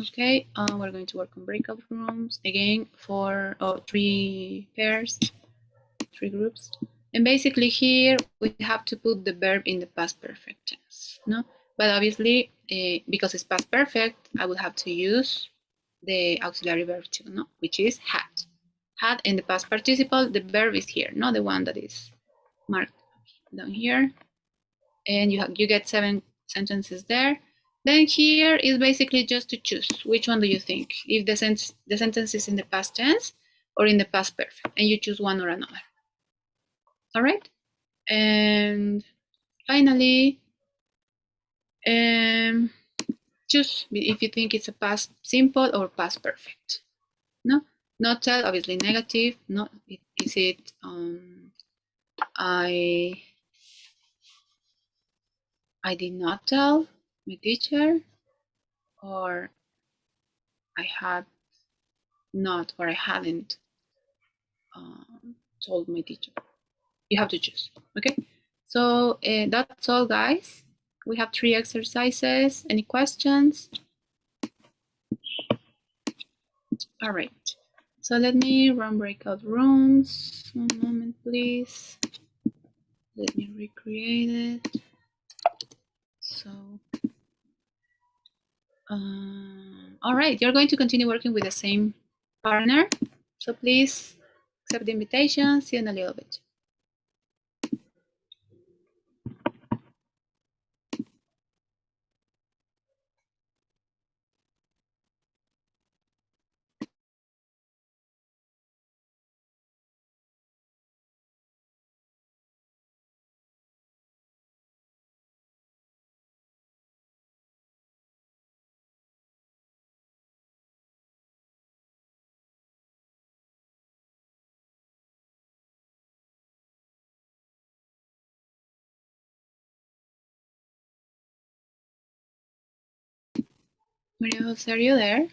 [SPEAKER 1] Okay, we're going to work on breakout rooms again for 3 pairs, 3 groups. And basically here we have to put the verb in the past perfect tense, no? But obviously, because it's past perfect, I will have to use the auxiliary verb too, no? Which is had. Had in the past participle, the verb is here, not the one that is marked down here. And you get 7 sentences there. Then here is basically just to choose which one do you think, if the sentence is in the past tense or in the past perfect, and you choose one or another. All right. And finally, choose if you think it's a past simple or past perfect. No, not tell, obviously negative. No, is it I did not tell my teacher, or I had not, or I hadn't told my teacher. You have to choose. Okay. So that's all, guys. We have 3 exercises. Any questions? All right. So let me run breakout rooms. One moment, please. Let me recreate it. So, all right, you're going to continue working with the same partner. So please accept the invitation. See you in a little bit. Maria Jose, are you there?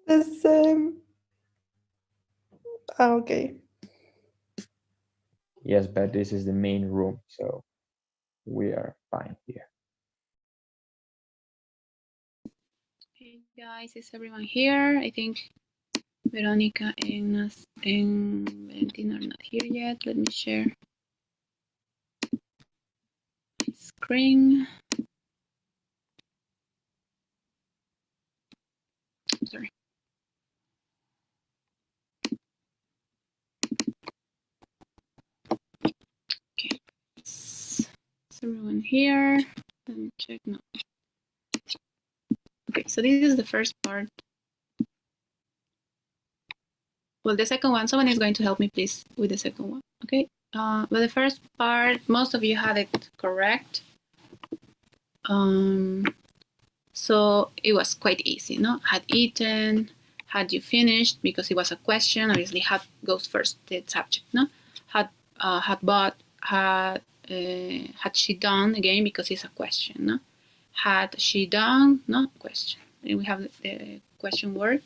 [SPEAKER 6] The same. Okay.
[SPEAKER 5] Yes, but this is the main room, so we are fine here.
[SPEAKER 1] Hey guys, is everyone here? I think Veronica and Valentina are not here yet. Let me share my screen. Sorry. Okay. Is everyone here? Let me check. No. Okay, so this is the first part. Well, the second one, someone is going to help me, please, with the second one. Okay. But the first part, most of you had it correct. So it was quite easy, no? Had eaten, had you finished, because it was a question. Obviously, had goes first, the subject, no? Had bought, had she done, again, because it's a question, no? Had she done, no? Question. And we have the question word.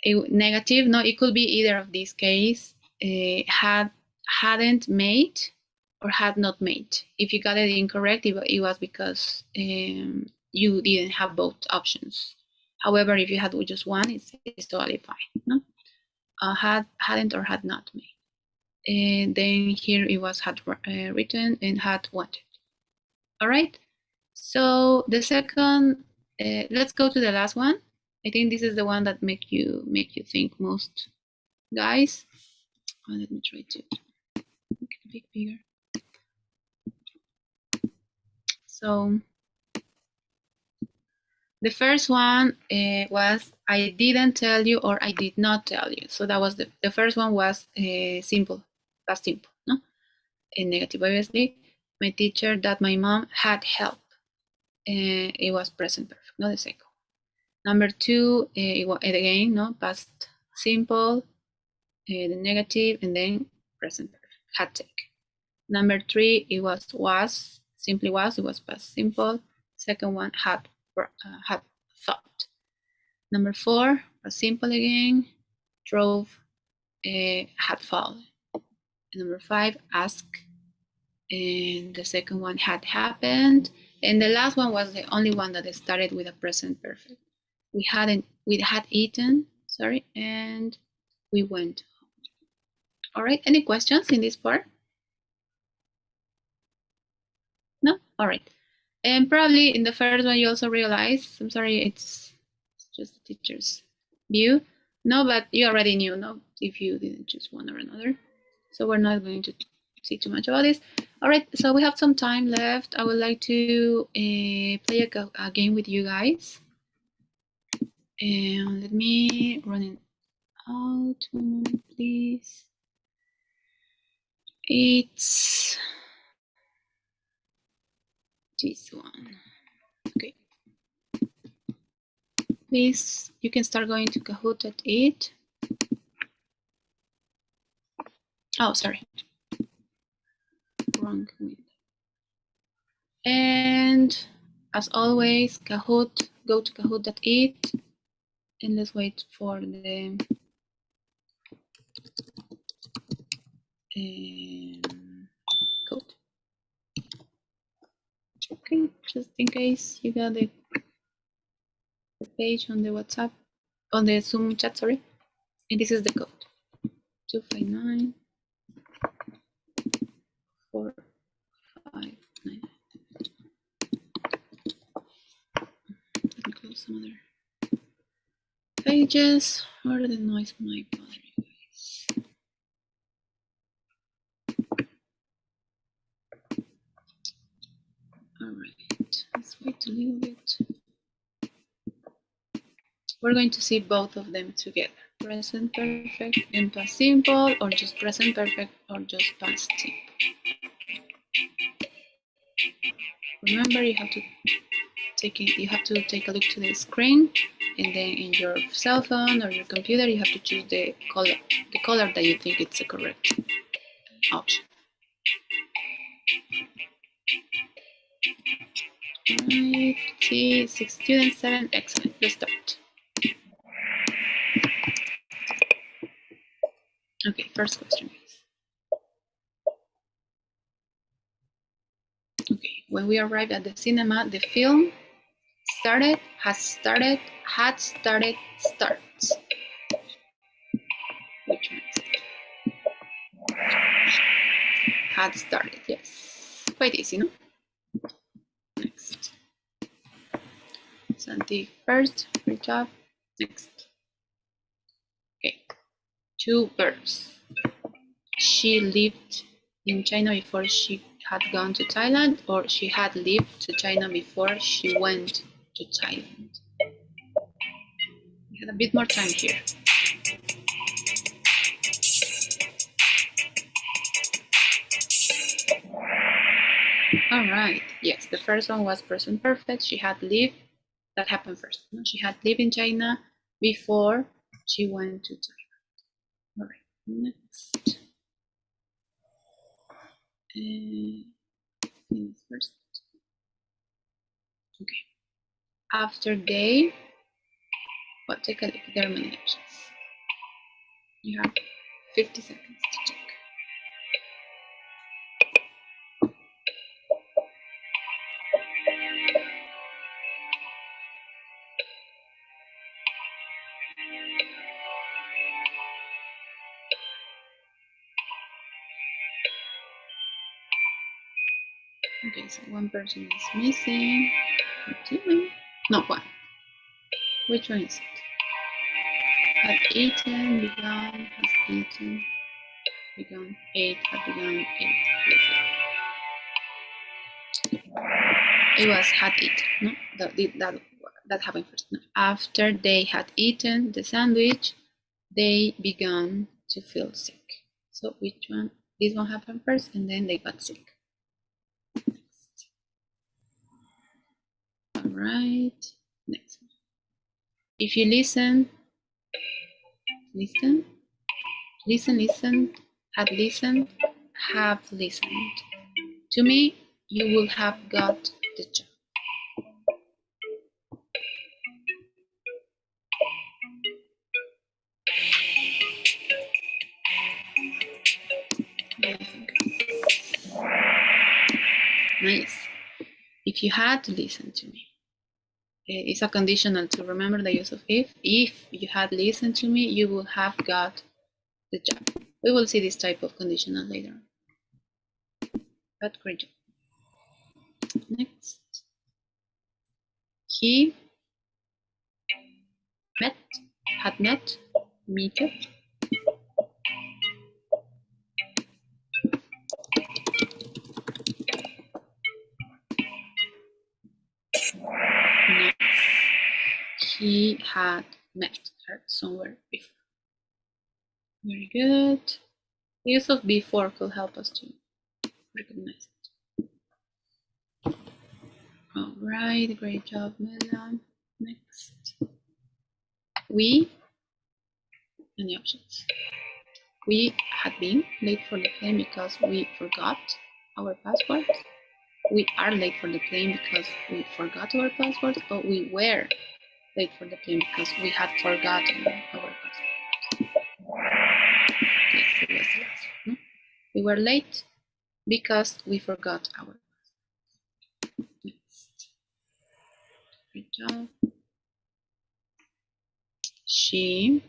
[SPEAKER 1] Negative, no? It could be either of these case. Hadn't made, or had not made. If you got it incorrect, it was because you didn't have both options. However, if you had just one, it's totally fine. No? Hadn't or had not made. And then here it was had written and had wanted. All right. So the second, let's go to the last one. I think this is the one that make you think most, guys. Let me try to make it a bit bigger. So the first one was I didn't tell you, or I did not tell you. So that was the first one was simple, past simple, no? In negative, obviously. My teacher that my mom had help. It was present perfect, not the second. Number two, it was again, no, past simple, the negative, and then present perfect, had take. Number three, it was, simply was, it was past simple. Second one, had thought. Number four, was simple again, drove, had fallen. Number five, ask, and the second one had happened. And the last one was the only one that started with a present perfect. We had eaten, sorry, and we went home. All right, any questions in this part? No? All right. And probably in the first one, you also realize, I'm sorry, it's just the teacher's view. No, but you already knew, no, if you didn't choose one or another. So we're not going to see too much about this. All right, so we have some time left. I would like to play a game with you guys. And let me run it out, one moment, please. It's this one. Okay. Please, you can start going to Kahoot at 8. Oh, sorry. Wrong window. And as always, Kahoot, go to Kahoot at 8. And let's wait for the code. Okay, just in case you got the page on the WhatsApp, on the Zoom chat, sorry. And this is the code. 259 459. Let me close some other pages. Where the noise might bother you guys. All right, let's wait a little bit. We're going to see both of them together. Present perfect and past simple, or just present perfect, or just past simple. Remember, you have to take a look to the screen, and then in your cell phone or your computer, you have to choose the color that you think it's the correct option. Right, see, 6 students, 7, excellent, let's start. Okay, first question. Okay, when we arrived at the cinema, the film started, has started, had started, starts. Which one is it? Had started, yes. Quite easy, no? Next. Santi first, great job. Next. Okay, 2 verbs. She lived in China before she had gone to Thailand, or she had lived to China before she went to Thailand. We had a bit more time here. All right, yes, the first one was present perfect. She had lived, that happened first. No? She had lived in China before she went to Thailand. All right, next. First. Okay. After they, well, take a look. There are many options. You have 50 seconds to check. Okay, so one person is missing. No, one. Which one is it? Had eaten, begun, has eaten, begun, ate, had begun, ate. It was had eaten. No, that happened first. No. After they had eaten the sandwich, they began to feel sick. So which one? This one happened first, and then they got sick. All right, next one. If you listen, had listened, have listened to me, you will have got the job. Nice. If you had to listen to me, it's a conditional to remember the use of if. If you had listened to me, you will have got the job. We will see this type of conditional later on. But great job. Next. He had met, meted. Next. He had met her somewhere before. Very good. The use of before could help us to recognize it. All right, great job, Mela. Next. We, and the options. We had been late for the plane because we forgot our passport. We are late for the plane because we forgot our passport, or we were late for the plane because we had forgotten our passport. Yes, it was the last one. No? We were late because we forgot our passport. Next. Good job. She.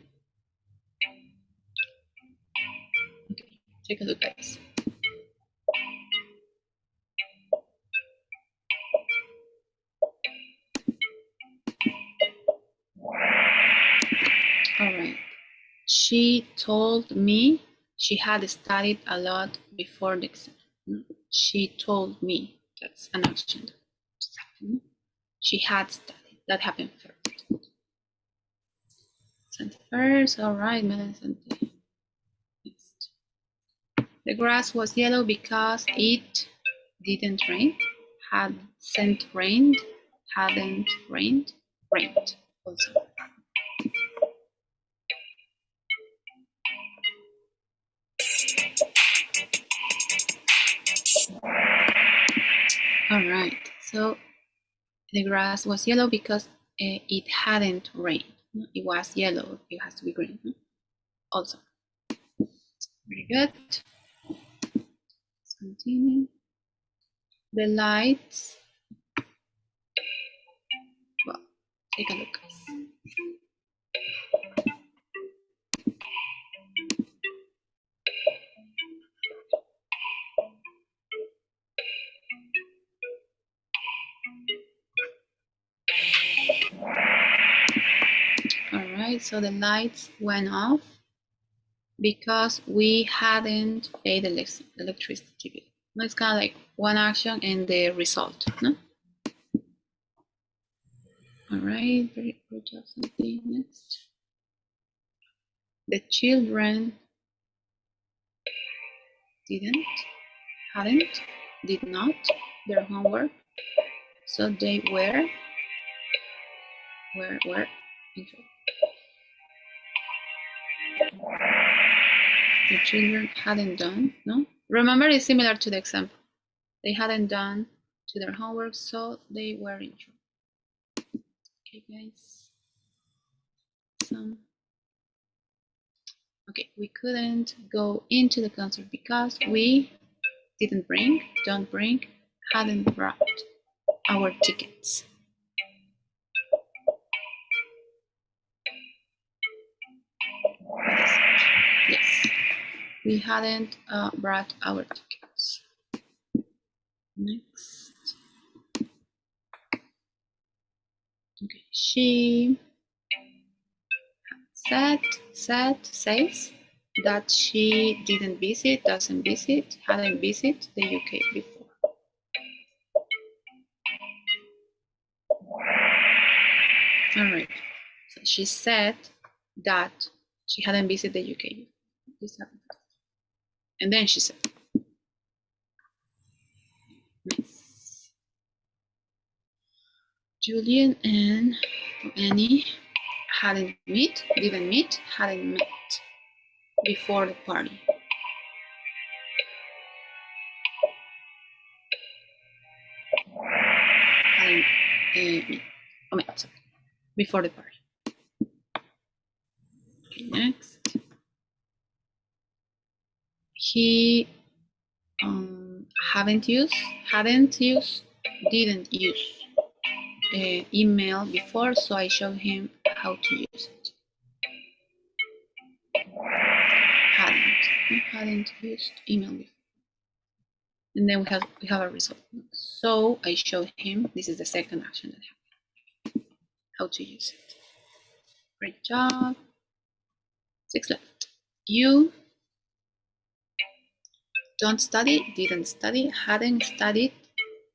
[SPEAKER 1] Okay, take a look, guys. All right. She told me she had studied a lot before the exam. She told me, that's an action. She had studied, that happened first. Santi first, all right, Melanie Santi. Next. The grass was yellow because it didn't rain, hadn't rained, hadn't rained, rained also. All right, so The grass was yellow because it hadn't rained. It was yellow. It has to be green. Also, very good. Let's continue. The lights. Well, take a look, guys. All right, so the lights went off because we hadn't paid the electricity bill. No, it's kind of like one action and the result, no? All right, very good job, Santi. Next. The children did not their homework, so they were in trouble. The children hadn't done, no? Remember, it's similar to the example. They hadn't done to their homework, so they were in trouble. Okay, guys. Okay, we couldn't go into the concert because we hadn't brought our tickets. Yes, we hadn't brought our tickets. Next. Okay, she says that she hadn't visited the UK before. All right, so she said that she hadn't visited the UK. This happened. And then she said, nice. Julian and Annie hadn't met before the party. Before the party. Okay, next. He didn't use email before, so I showed him how to use it. Hadn't used email before. And then we have a result. So I showed him, this is the second action that happened, how to use it. Great job. 6 left. You didn't study, hadn't studied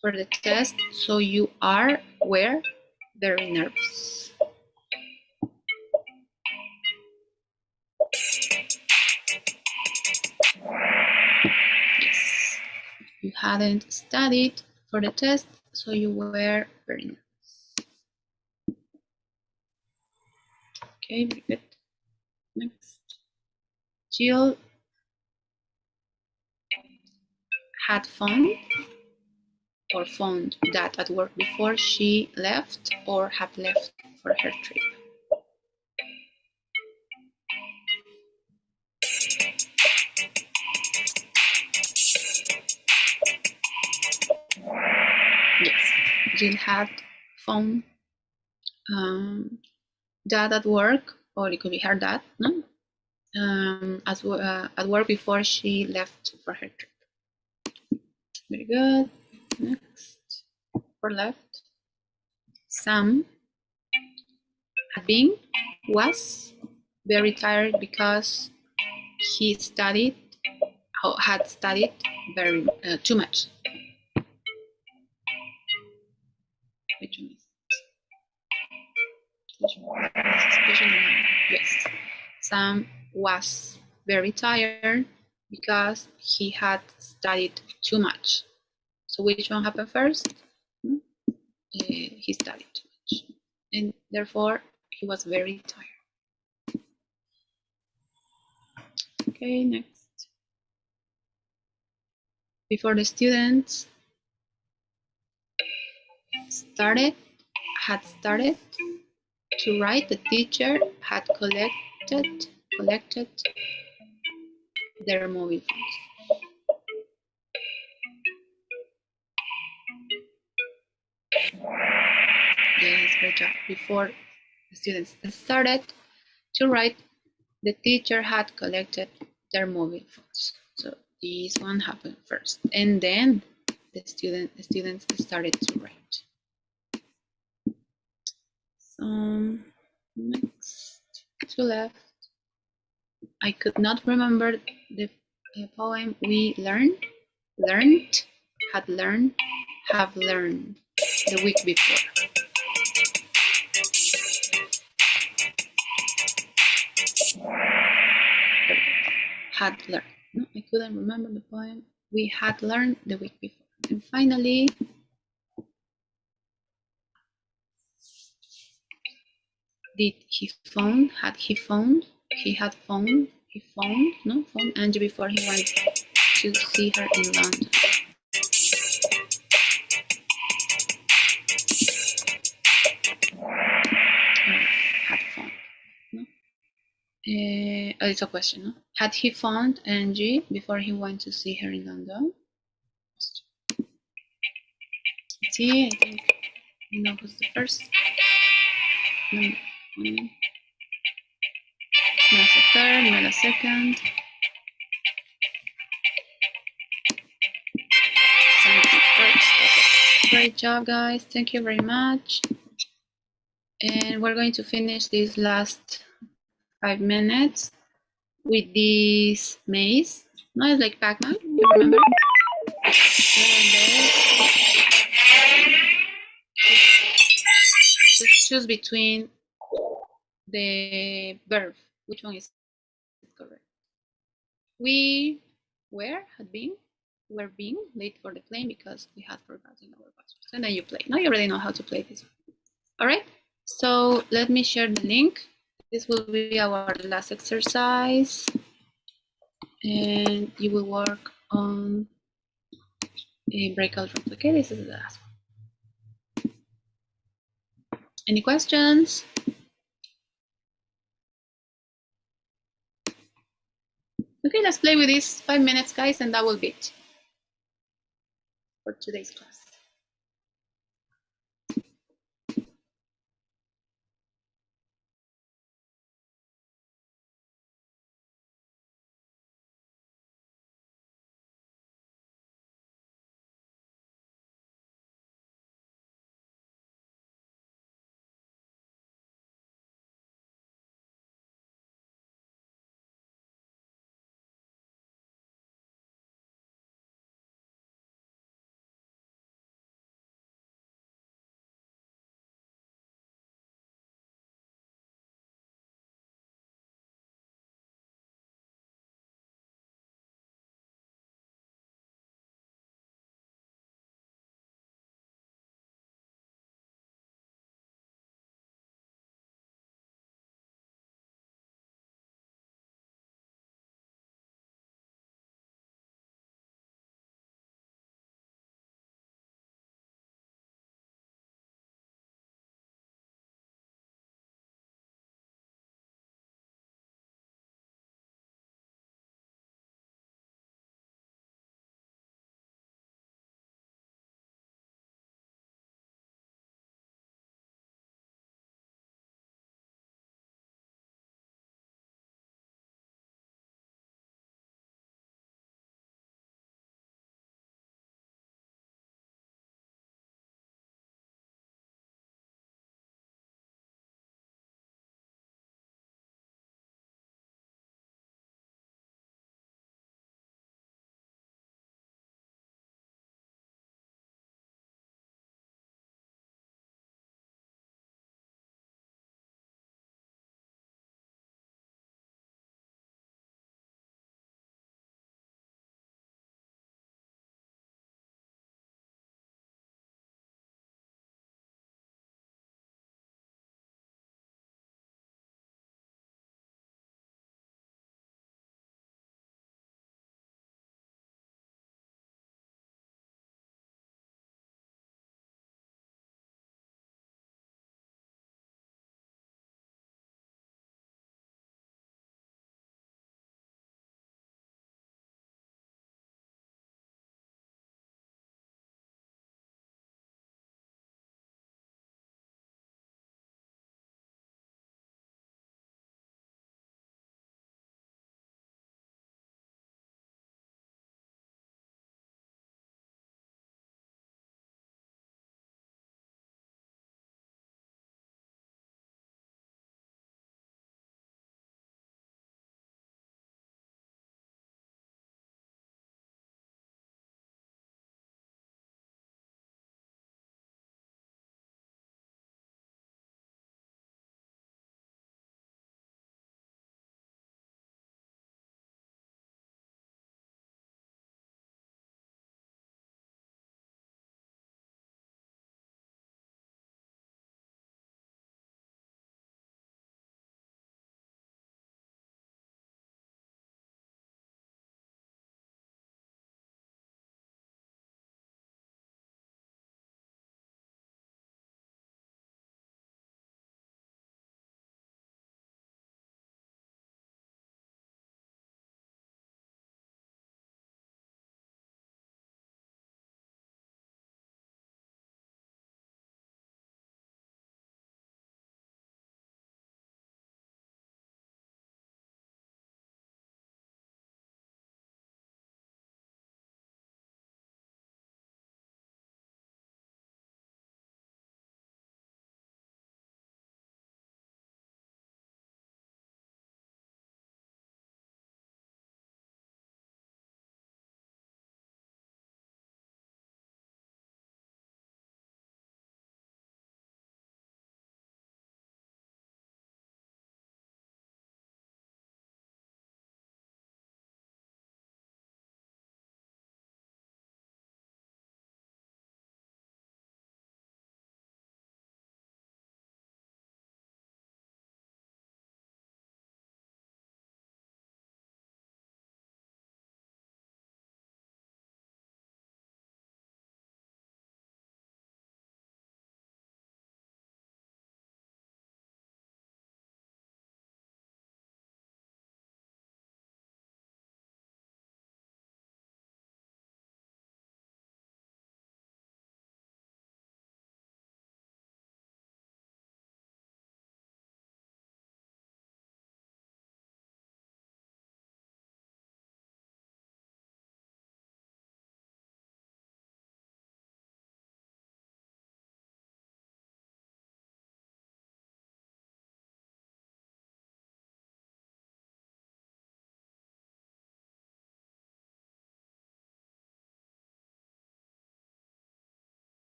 [SPEAKER 1] for the test, so you were very nervous. Yes, you hadn't studied for the test, so you were very nervous. Okay, very good. Next. Jill had phoned Dad at work before she left or had left for her trip. Yes, Jill had phoned Dad at work, or it could be her dad, no? At work before she left for her trip. Very good. Next, for left, Sam was very tired because he had studied very too much. Which one is it? Yes, Sam was very tired because he had studied too much. So which one happened first? He studied too much, and therefore he was very tired. Okay, next. Before the students had started to write, the teacher had collected their mobile phones. Yes, great job. Before the students started to write, the teacher had collected their mobile phones. So this one happened first, and then the students started to write. Next to left. I could not remember the poem we learned, had learned, have learned the week before. Had learned. No, I couldn't remember the poem we had learned the week before. And finally, did he phone? Had he phoned? He had phoned. He phoned. No, phoned Angie before he went to see her in London. Had phoned. No. It's a question. No? Had he phoned Angie before he went to see her in London? Let's see, I think you know who's the first. Number one. Mel's a third, Mel a second. Santi first. Great job, guys. Thank you very much. And we're going to finish these last 5 minutes with this maze. No, it's like Pac-Man, you remember? And then just choose between the verb. Which one is correct? We had been late for the plane because we had forgotten our passwords. And then you play. Now you already know how to play this one. All right. So let me share the link. This will be our last exercise. And you will work on a breakout rooms. Okay, this is the last one. Any questions? Okay, let's play with these 5 minutes, guys, and that will be it for today's class.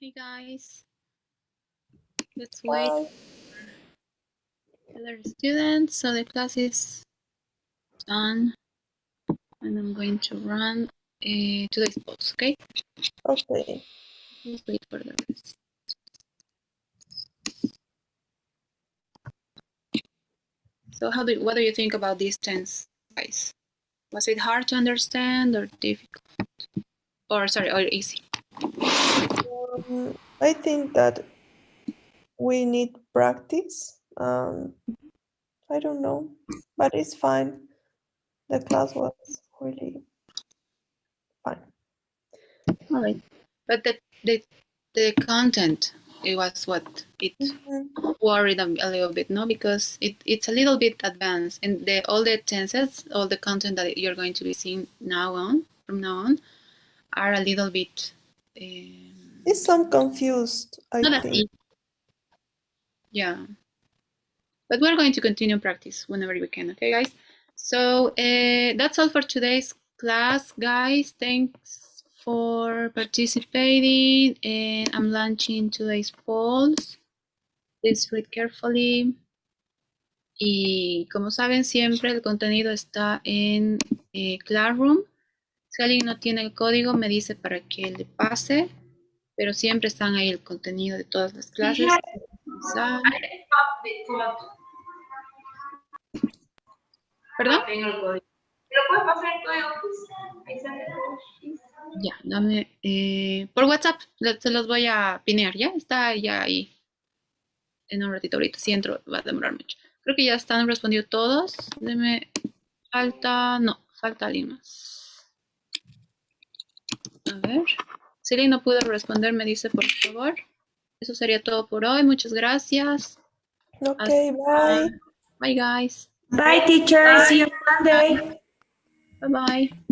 [SPEAKER 1] Hey guys, let's wait
[SPEAKER 6] Bye.
[SPEAKER 1] for other students. So the class is done, and I'm going to run today's posts. Okay,
[SPEAKER 6] Okay.
[SPEAKER 1] let's wait for the rest. So what do you think about these tense, guys? Was it hard to understand or difficult? Or sorry, or easy?
[SPEAKER 6] I think that we need practice. I don't know, but it's fine. The class was really fine.
[SPEAKER 1] All right, but the content, it was what it worried a little bit, no? Because it's a little bit advanced, and all the tenses, all the content that you're going to be seeing from now on, are a little bit
[SPEAKER 6] It's some confused, I
[SPEAKER 1] not as
[SPEAKER 6] think.
[SPEAKER 1] easy. Yeah, but we're going to continue practice whenever we can. Okay, guys. So that's all for today's class, guys. Thanks for participating, and I'm launching today's polls. Please read carefully. Y como saben, siempre el contenido está en Classroom. Si alguien no tiene el código, me dice para que le pase, pero siempre están ahí el contenido de todas las clases. ¿Perdón?
[SPEAKER 3] ¿Pero puedes pasar el código?
[SPEAKER 1] Ya, dame. Por WhatsApp se los voy a pinear, ¿ya? Está ya ahí. En un ratito, ahorita. Si entro, va a demorar mucho. Creo que ya están respondidos todos. Falta alguien más. A ver. Si alguien no pudo responder, me dice por favor. Eso sería todo por hoy. Muchas gracias.
[SPEAKER 6] Okay, bye.
[SPEAKER 1] Bye, guys.
[SPEAKER 2] Bye, teacher. See you Monday.
[SPEAKER 1] Bye-bye.